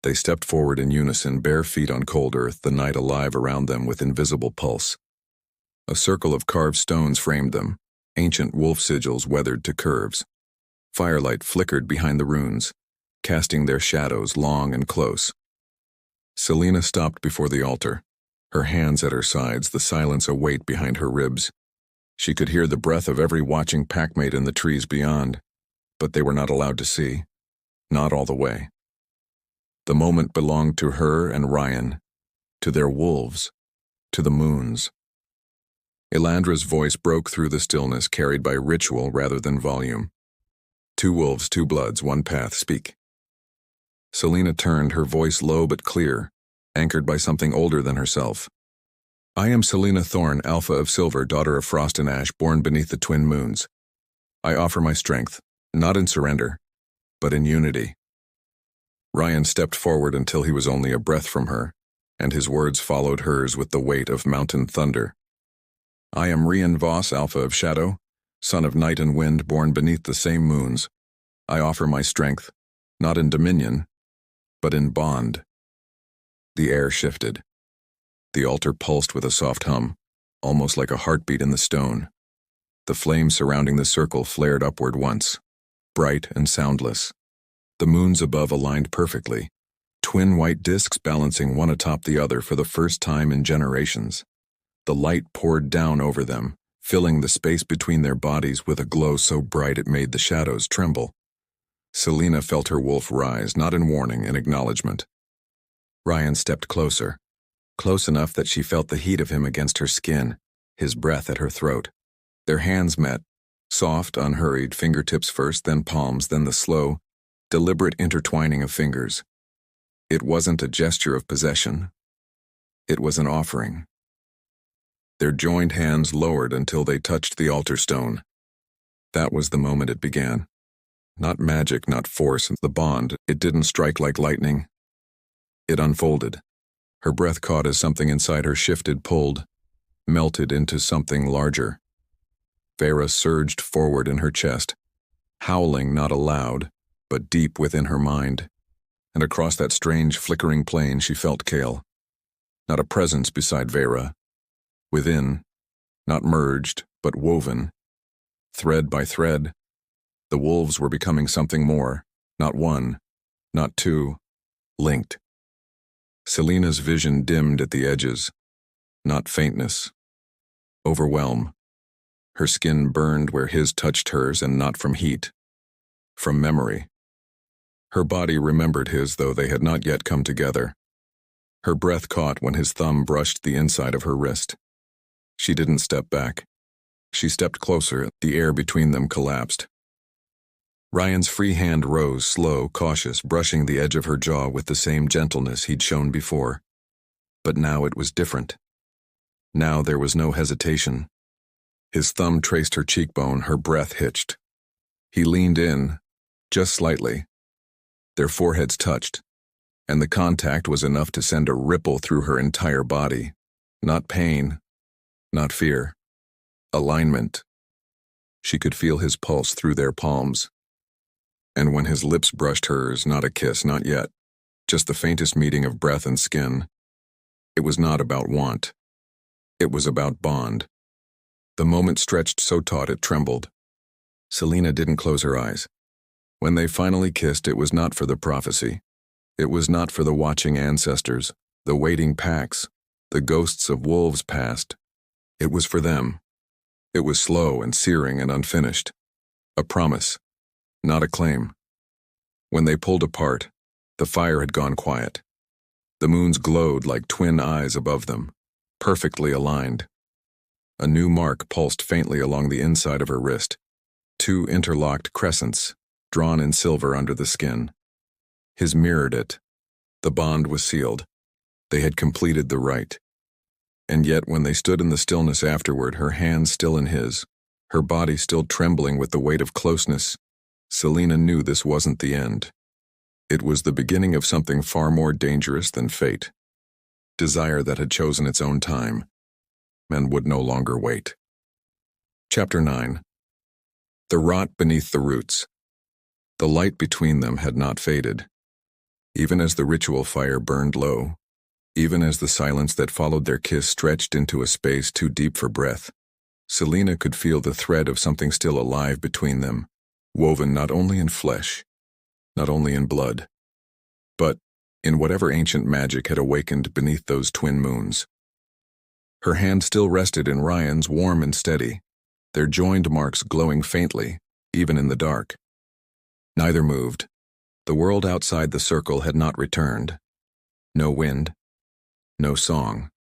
They stepped forward in unison, bare feet on cold earth, the night alive around them with invisible pulse. A circle of carved stones framed them, ancient wolf sigils weathered to curves. Firelight flickered behind the runes, casting their shadows long and close. Selena stopped before the altar, her hands at her sides, the silence a weight behind her ribs. She could hear the breath of every watching packmate in the trees beyond, but they were not allowed to see, not all the way. The moment belonged to her and Ryan, to their wolves, to the moons. Elandra's voice broke through the stillness, carried by ritual rather than volume. Two wolves, two bloods, one path, speak. Selena turned, her voice low but clear, anchored by something older than herself. I am Selena Thorne, Alpha of Silver, daughter of Frost and Ash, born beneath the twin moons. I offer my strength, not in surrender, but in unity. Ryan stepped forward until he was only a breath from her, and his words followed hers with the weight of mountain thunder. I am Rian Voss, Alpha of Shadow, son of night and wind, born beneath the same moons. I offer my strength, not in dominion, but in bond. The air shifted. The altar pulsed with a soft hum, almost like a heartbeat in the stone. The flame surrounding the circle flared upward once, bright and soundless. The moons above aligned perfectly, twin white discs balancing one atop the other for the first time in generations. The light poured down over them, filling the space between their bodies with a glow so bright it made the shadows tremble. Selena felt her wolf rise, not in warning, in acknowledgement. Ryan stepped closer, close enough that she felt the heat of him against her skin, his breath at her throat. Their hands met, soft, unhurried, fingertips first, then palms, then the slow, deliberate intertwining of fingers. It wasn't a gesture of possession. It was an offering. Their joined hands lowered until they touched the altar stone. That was the moment it began. Not magic, not force, the bond. It didn't strike like lightning. It unfolded. Her breath caught as something inside her shifted, pulled, melted into something larger. Vera surged forward in her chest, howling not aloud, but deep within her mind. And across that strange, flickering plane she felt Kale. Not a presence beside Vera. Within, not merged, but woven. Thread by thread, the wolves were becoming something more, not one, not two, linked. Selena's vision dimmed at the edges, not faintness. Overwhelm. Her skin burned where his touched hers, and not from heat, from memory. Her body remembered his, though they had not yet come together. Her breath caught when his thumb brushed the inside of her wrist. She didn't step back. She stepped closer, the air between them collapsed. Ryan's free hand rose, slow, cautious, brushing the edge of her jaw with the same gentleness he'd shown before. But now it was different. Now there was no hesitation. His thumb traced her cheekbone, her breath hitched. He leaned in, just slightly. Their foreheads touched, and the contact was enough to send a ripple through her entire body. Not pain, not fear. Alignment. She could feel his pulse through their palms. And when his lips brushed hers, not a kiss, not yet, just the faintest meeting of breath and skin. It was not about want. It was about bond. The moment stretched so taut it trembled. Selena didn't close her eyes. When they finally kissed, it was not for the prophecy. It was not for the watching ancestors, the waiting packs, the ghosts of wolves past. It was for them. It was slow and searing and unfinished. A promise, not a claim. When they pulled apart, the fire had gone quiet. The moons glowed like twin eyes above them, perfectly aligned. A new mark pulsed faintly along the inside of her wrist. 2 interlocked crescents, drawn in silver under the skin. His mirrored it. The bond was sealed. They had completed the rite. And yet when they stood in the stillness afterward, her hands still in his, her body still trembling with the weight of closeness, Selena knew this wasn't the end. It was the beginning of something far more dangerous than fate. Desire that had chosen its own time, and would no longer wait. Chapter 9. The rot beneath the roots. The light between them had not faded. Even as the ritual fire burned low, even as the silence that followed their kiss stretched into a space too deep for breath, Selena could feel the thread of something still alive between them, woven not only in flesh, not only in blood, but in whatever ancient magic had awakened beneath those twin moons. Her hand still rested in Ryan's, warm and steady, their joined marks glowing faintly, even in the dark. Neither moved. The world outside the circle had not returned. No wind, no song,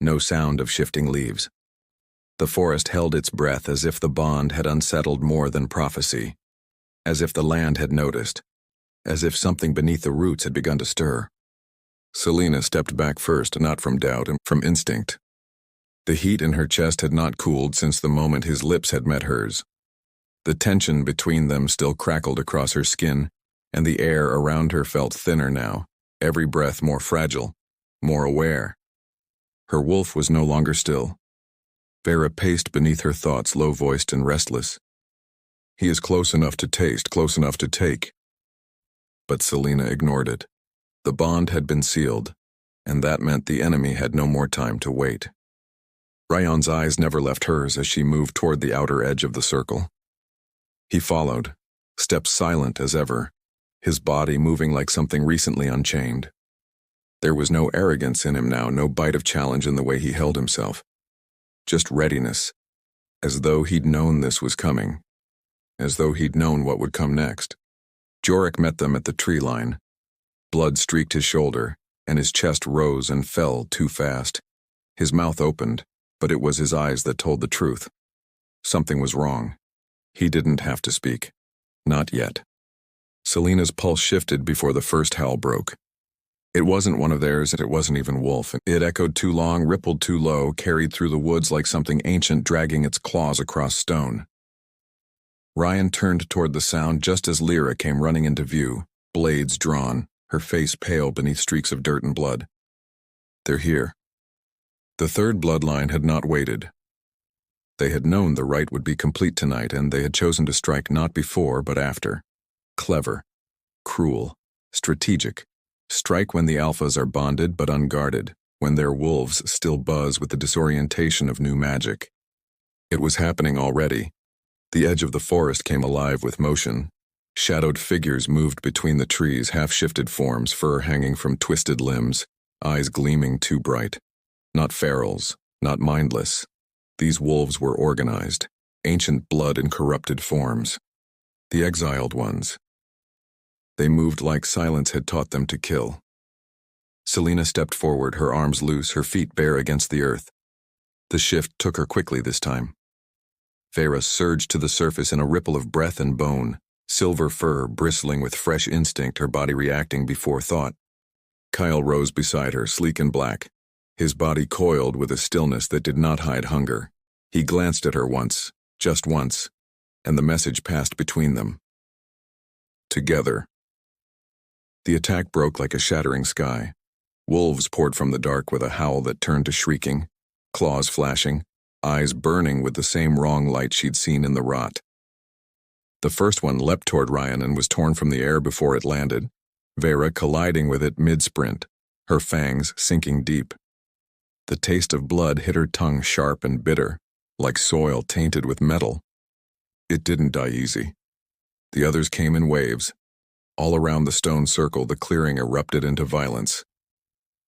no sound of shifting leaves. The forest held its breath as if the bond had unsettled more than prophecy, as if the land had noticed, as if something beneath the roots had begun to stir. Selena stepped back first, not from doubt and from instinct. The heat in her chest had not cooled since the moment his lips had met hers. The tension between them still crackled across her skin, and the air around her felt thinner now, every breath more fragile, more aware. Her wolf was no longer still. Vera paced beneath her thoughts, low-voiced and restless. He is close enough to taste, close enough to take. But Selena ignored it. The bond had been sealed, and that meant the enemy had no more time to wait. Ryan's eyes never left hers as she moved toward the outer edge of the circle. He followed, steps silent as ever, his body moving like something recently unchained. There was no arrogance in him now, no bite of challenge in the way he held himself. Just readiness, as though he'd known this was coming, as though he'd known what would come next. Jorik met them at the tree line. Blood streaked his shoulder, and his chest rose and fell too fast. His mouth opened, but it was his eyes that told the truth. Something was wrong. He didn't have to speak. Not yet. Selena's pulse shifted before the first howl broke. It wasn't one of theirs, and it wasn't even wolf. It echoed too long, rippled too low, carried through the woods like something ancient dragging its claws across stone. Ryan turned toward the sound just as Lyra came running into view, blades drawn, her face pale beneath streaks of dirt and blood. They're here. The third bloodline had not waited. They had known the rite would be complete tonight, and they had chosen to strike not before but after. Clever, cruel, strategic. Strike when the alphas are bonded but unguarded, when their wolves still buzz with the disorientation of new magic. It was happening already. The edge of the forest came alive with motion. Shadowed figures moved between the trees, half-shifted forms, fur hanging from twisted limbs, eyes gleaming too bright. Not ferals, not mindless. These wolves were organized, ancient blood in corrupted forms. The exiled ones. They moved like silence had taught them to kill. Selena stepped forward, her arms loose, her feet bare against the earth. The shift took her quickly this time. Vera surged to the surface in a ripple of breath and bone, silver fur bristling with fresh instinct, her body reacting before thought. Kyle rose beside her, sleek and black, his body coiled with a stillness that did not hide hunger. He glanced at her once, just once, and the message passed between them. Together. The attack broke like a shattering sky. Wolves poured from the dark with a howl that turned to shrieking, claws flashing, eyes burning with the same wrong light she'd seen in the rot. The first one leapt toward Ryan and was torn from the air before it landed, Vera colliding with it mid-sprint, her fangs sinking deep. The taste of blood hit her tongue sharp and bitter, like soil tainted with metal. It didn't die easy. The others came in waves. All around the stone circle, the clearing erupted into violence.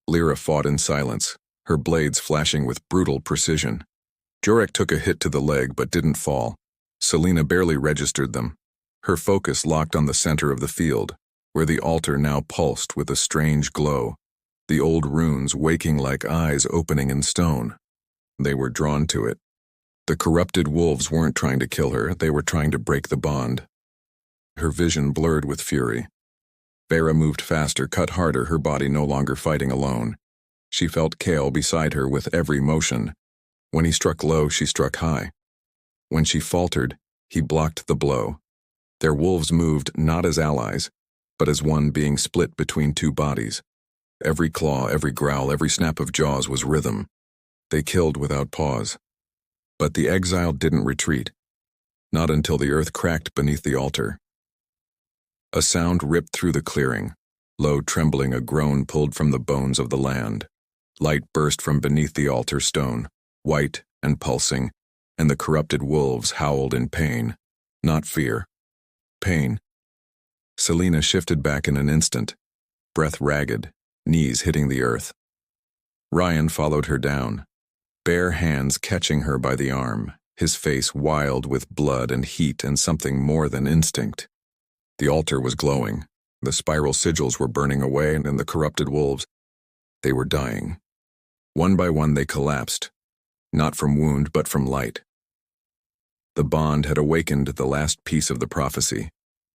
Lyra fought in silence, her blades flashing with brutal precision. Jurek took a hit to the leg but didn't fall. Selena barely registered them. Her focus locked on the center of the field, where the altar now pulsed with a strange glow, the old runes waking like eyes opening in stone. They were drawn to it. The corrupted wolves weren't trying to kill her, they were trying to break the bond. Her vision blurred with fury. Vera moved faster, cut harder, her body no longer fighting alone. She felt Kale beside her with every motion. When he struck low, she struck high. When she faltered, he blocked the blow. Their wolves moved not as allies, but as one being split between two bodies. Every claw, every growl, every snap of jaws was rhythm. They killed without pause. But the exiled didn't retreat. Not until the earth cracked beneath the altar. A sound ripped through the clearing, low trembling, a groan pulled from the bones of the land. Light burst from beneath the altar stone, white and pulsing, and the corrupted wolves howled in pain, not fear. Pain. Selena shifted back in an instant, breath ragged, knees hitting the earth. Ryan followed her down, bare hands catching her by the arm, his face wild with blood and heat and something more than instinct. The altar was glowing, the spiral sigils were burning away, and the corrupted wolves, they were dying. One by one they collapsed, not from wound but from light. The bond had awakened the last piece of the prophecy.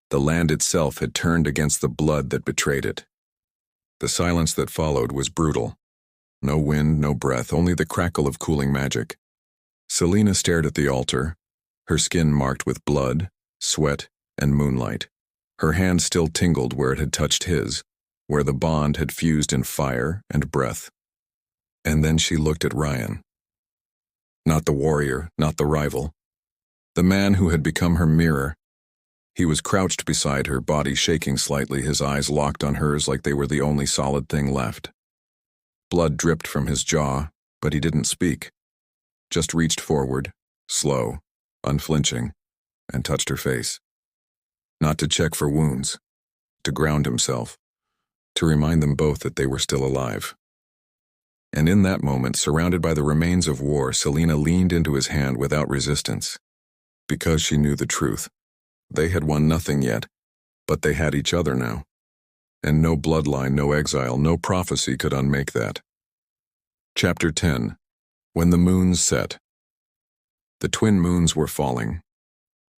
The land itself had turned against the blood that betrayed it. The silence that followed was brutal. No wind, no breath, only the crackle of cooling magic. Selena stared at the altar, her skin marked with blood, sweat, and moonlight. Her hand still tingled where it had touched his, where the bond had fused in fire and breath. And then she looked at Ryan. Not the warrior, not the rival. The man who had become her mirror. He was crouched beside her, body shaking slightly, his eyes locked on hers like they were the only solid thing left. Blood dripped from his jaw, but he didn't speak. Just reached forward, slow, unflinching, and touched her face. Not to check for wounds, to ground himself, to remind them both that they were still alive. And in that moment, surrounded by the remains of war, Selena leaned into his hand without resistance. Because she knew the truth. They had won nothing yet, but they had each other now. And no bloodline, no exile, no prophecy could unmake that. Chapter 10. When the moons set. The twin moons were falling.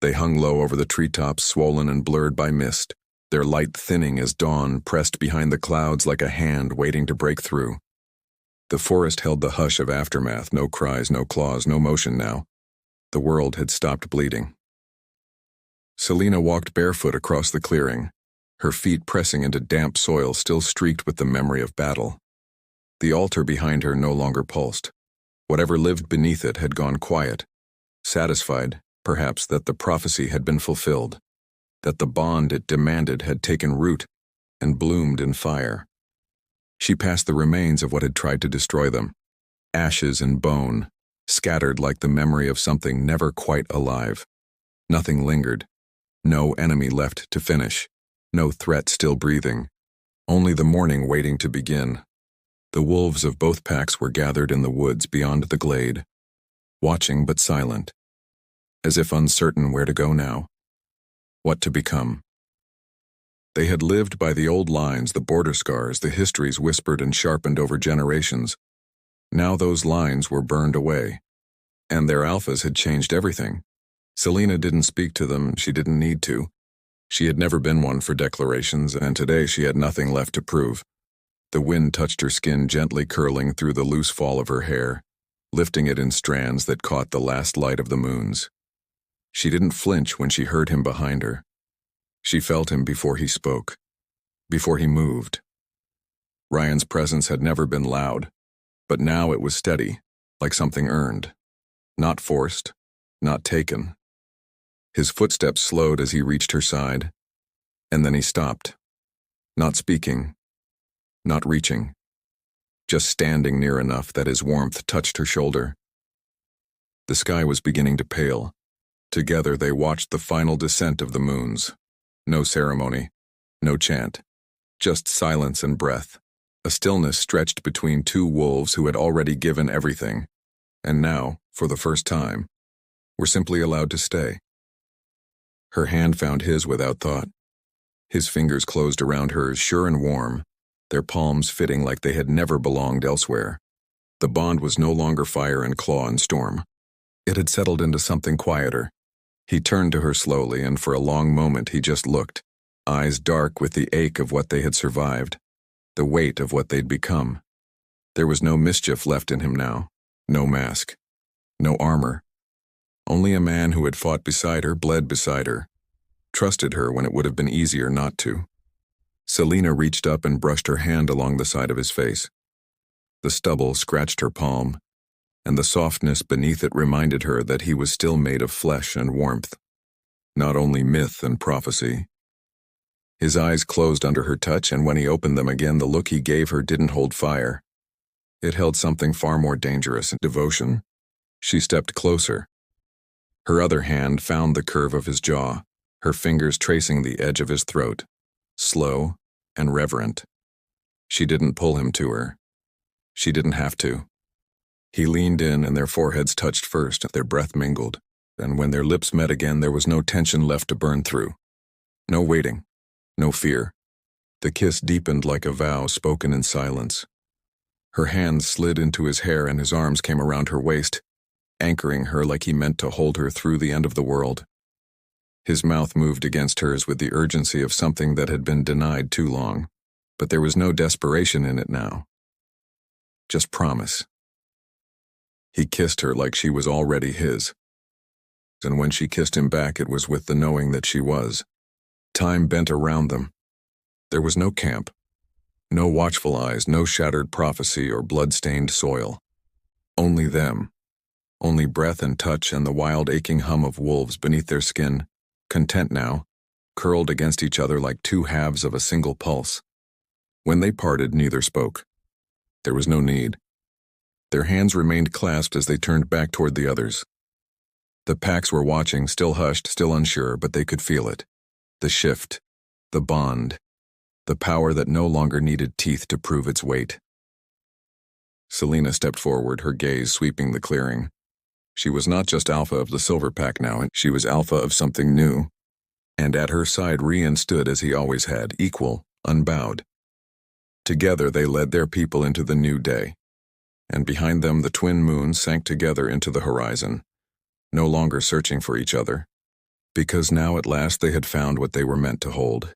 They hung low over the treetops, swollen and blurred by mist, their light thinning as dawn pressed behind the clouds like a hand waiting to break through. The forest held the hush of aftermath, no cries, no claws, no motion now. The world had stopped bleeding. Selena walked barefoot across the clearing, her feet pressing into damp soil still streaked with the memory of battle. The altar behind her no longer pulsed. Whatever lived beneath it had gone quiet, satisfied, perhaps, that the prophecy had been fulfilled, that the bond it demanded had taken root and bloomed in fire. She passed the remains of what had tried to destroy them, ashes and bone, scattered like the memory of something never quite alive. Nothing lingered, no enemy left to finish, no threat still breathing, only the morning waiting to begin. The wolves of both packs were gathered in the woods beyond the glade, watching but silent, as if uncertain where to go now, what to become. They had lived by the old lines, the border scars, the histories whispered and sharpened over generations. Now those lines were burned away, and their alphas had changed everything. Selena didn't speak to them, she didn't need to. She had never been one for declarations, and today she had nothing left to prove. The wind touched her skin, gently curling through the loose fall of her hair, lifting it in strands that caught the last light of the moons. She didn't flinch when she heard him behind her. She felt him before he spoke, before he moved. Ryan's presence had never been loud, but now it was steady, like something earned. Not forced, not taken. His footsteps slowed as he reached her side, and then he stopped. Not speaking, not reaching, just standing near enough that his warmth touched her shoulder. The sky was beginning to pale. Together they watched the final descent of the moons. No ceremony, no chant, just silence and breath. A stillness stretched between two wolves who had already given everything, and now, for the first time, were simply allowed to stay. Her hand found his without thought. His fingers closed around hers, sure and warm, their palms fitting like they had never belonged elsewhere. The bond was no longer fire and claw and storm. It had settled into something quieter. He turned to her slowly, and for a long moment he just looked, eyes dark with the ache of what they had survived, the weight of what they'd become. There was no mischief left in him now, no mask, no armor. Only a man who had fought beside her, bled beside her, trusted her when it would have been easier not to. Selena reached up and brushed her hand along the side of his face. The stubble scratched her palm, and the softness beneath it reminded her that he was still made of flesh and warmth, not only myth and prophecy. His eyes closed under her touch, and when he opened them again, the look he gave her didn't hold fire. It held something far more dangerous, devotion. She stepped closer. Her other hand found the curve of his jaw, her fingers tracing the edge of his throat, slow and reverent. She didn't pull him to her. She didn't have to. He leaned in, and their foreheads touched first, their breath mingled, and when their lips met again, there was no tension left to burn through. No waiting, no fear. The kiss deepened like a vow spoken in silence. Her hands slid into his hair, and his arms came around her waist, anchoring her like he meant to hold her through the end of the world. His mouth moved against hers with the urgency of something that had been denied too long, but there was no desperation in it now. Just promise. He kissed her like she was already his, and when she kissed him back, it was with the knowing that she was. Time bent around them. There was no camp, no watchful eyes, no shattered prophecy or blood-stained soil. Only them. Only breath and touch and the wild aching hum of wolves beneath their skin, content now, curled against each other like two halves of a single pulse. When they parted, neither spoke. There was no need. Their hands remained clasped as they turned back toward the others. The packs were watching, still hushed, still unsure, but they could feel it. The shift, the bond, the power that no longer needed teeth to prove its weight. Selena stepped forward, her gaze sweeping the clearing. She was not just alpha of the silver pack now, she was alpha of something new. And at her side, Rian stood as he always had, equal, unbowed. Together they led their people into the new day, and behind them the twin moons sank together into the horizon, no longer searching for each other, because now at last they had found what they were meant to hold.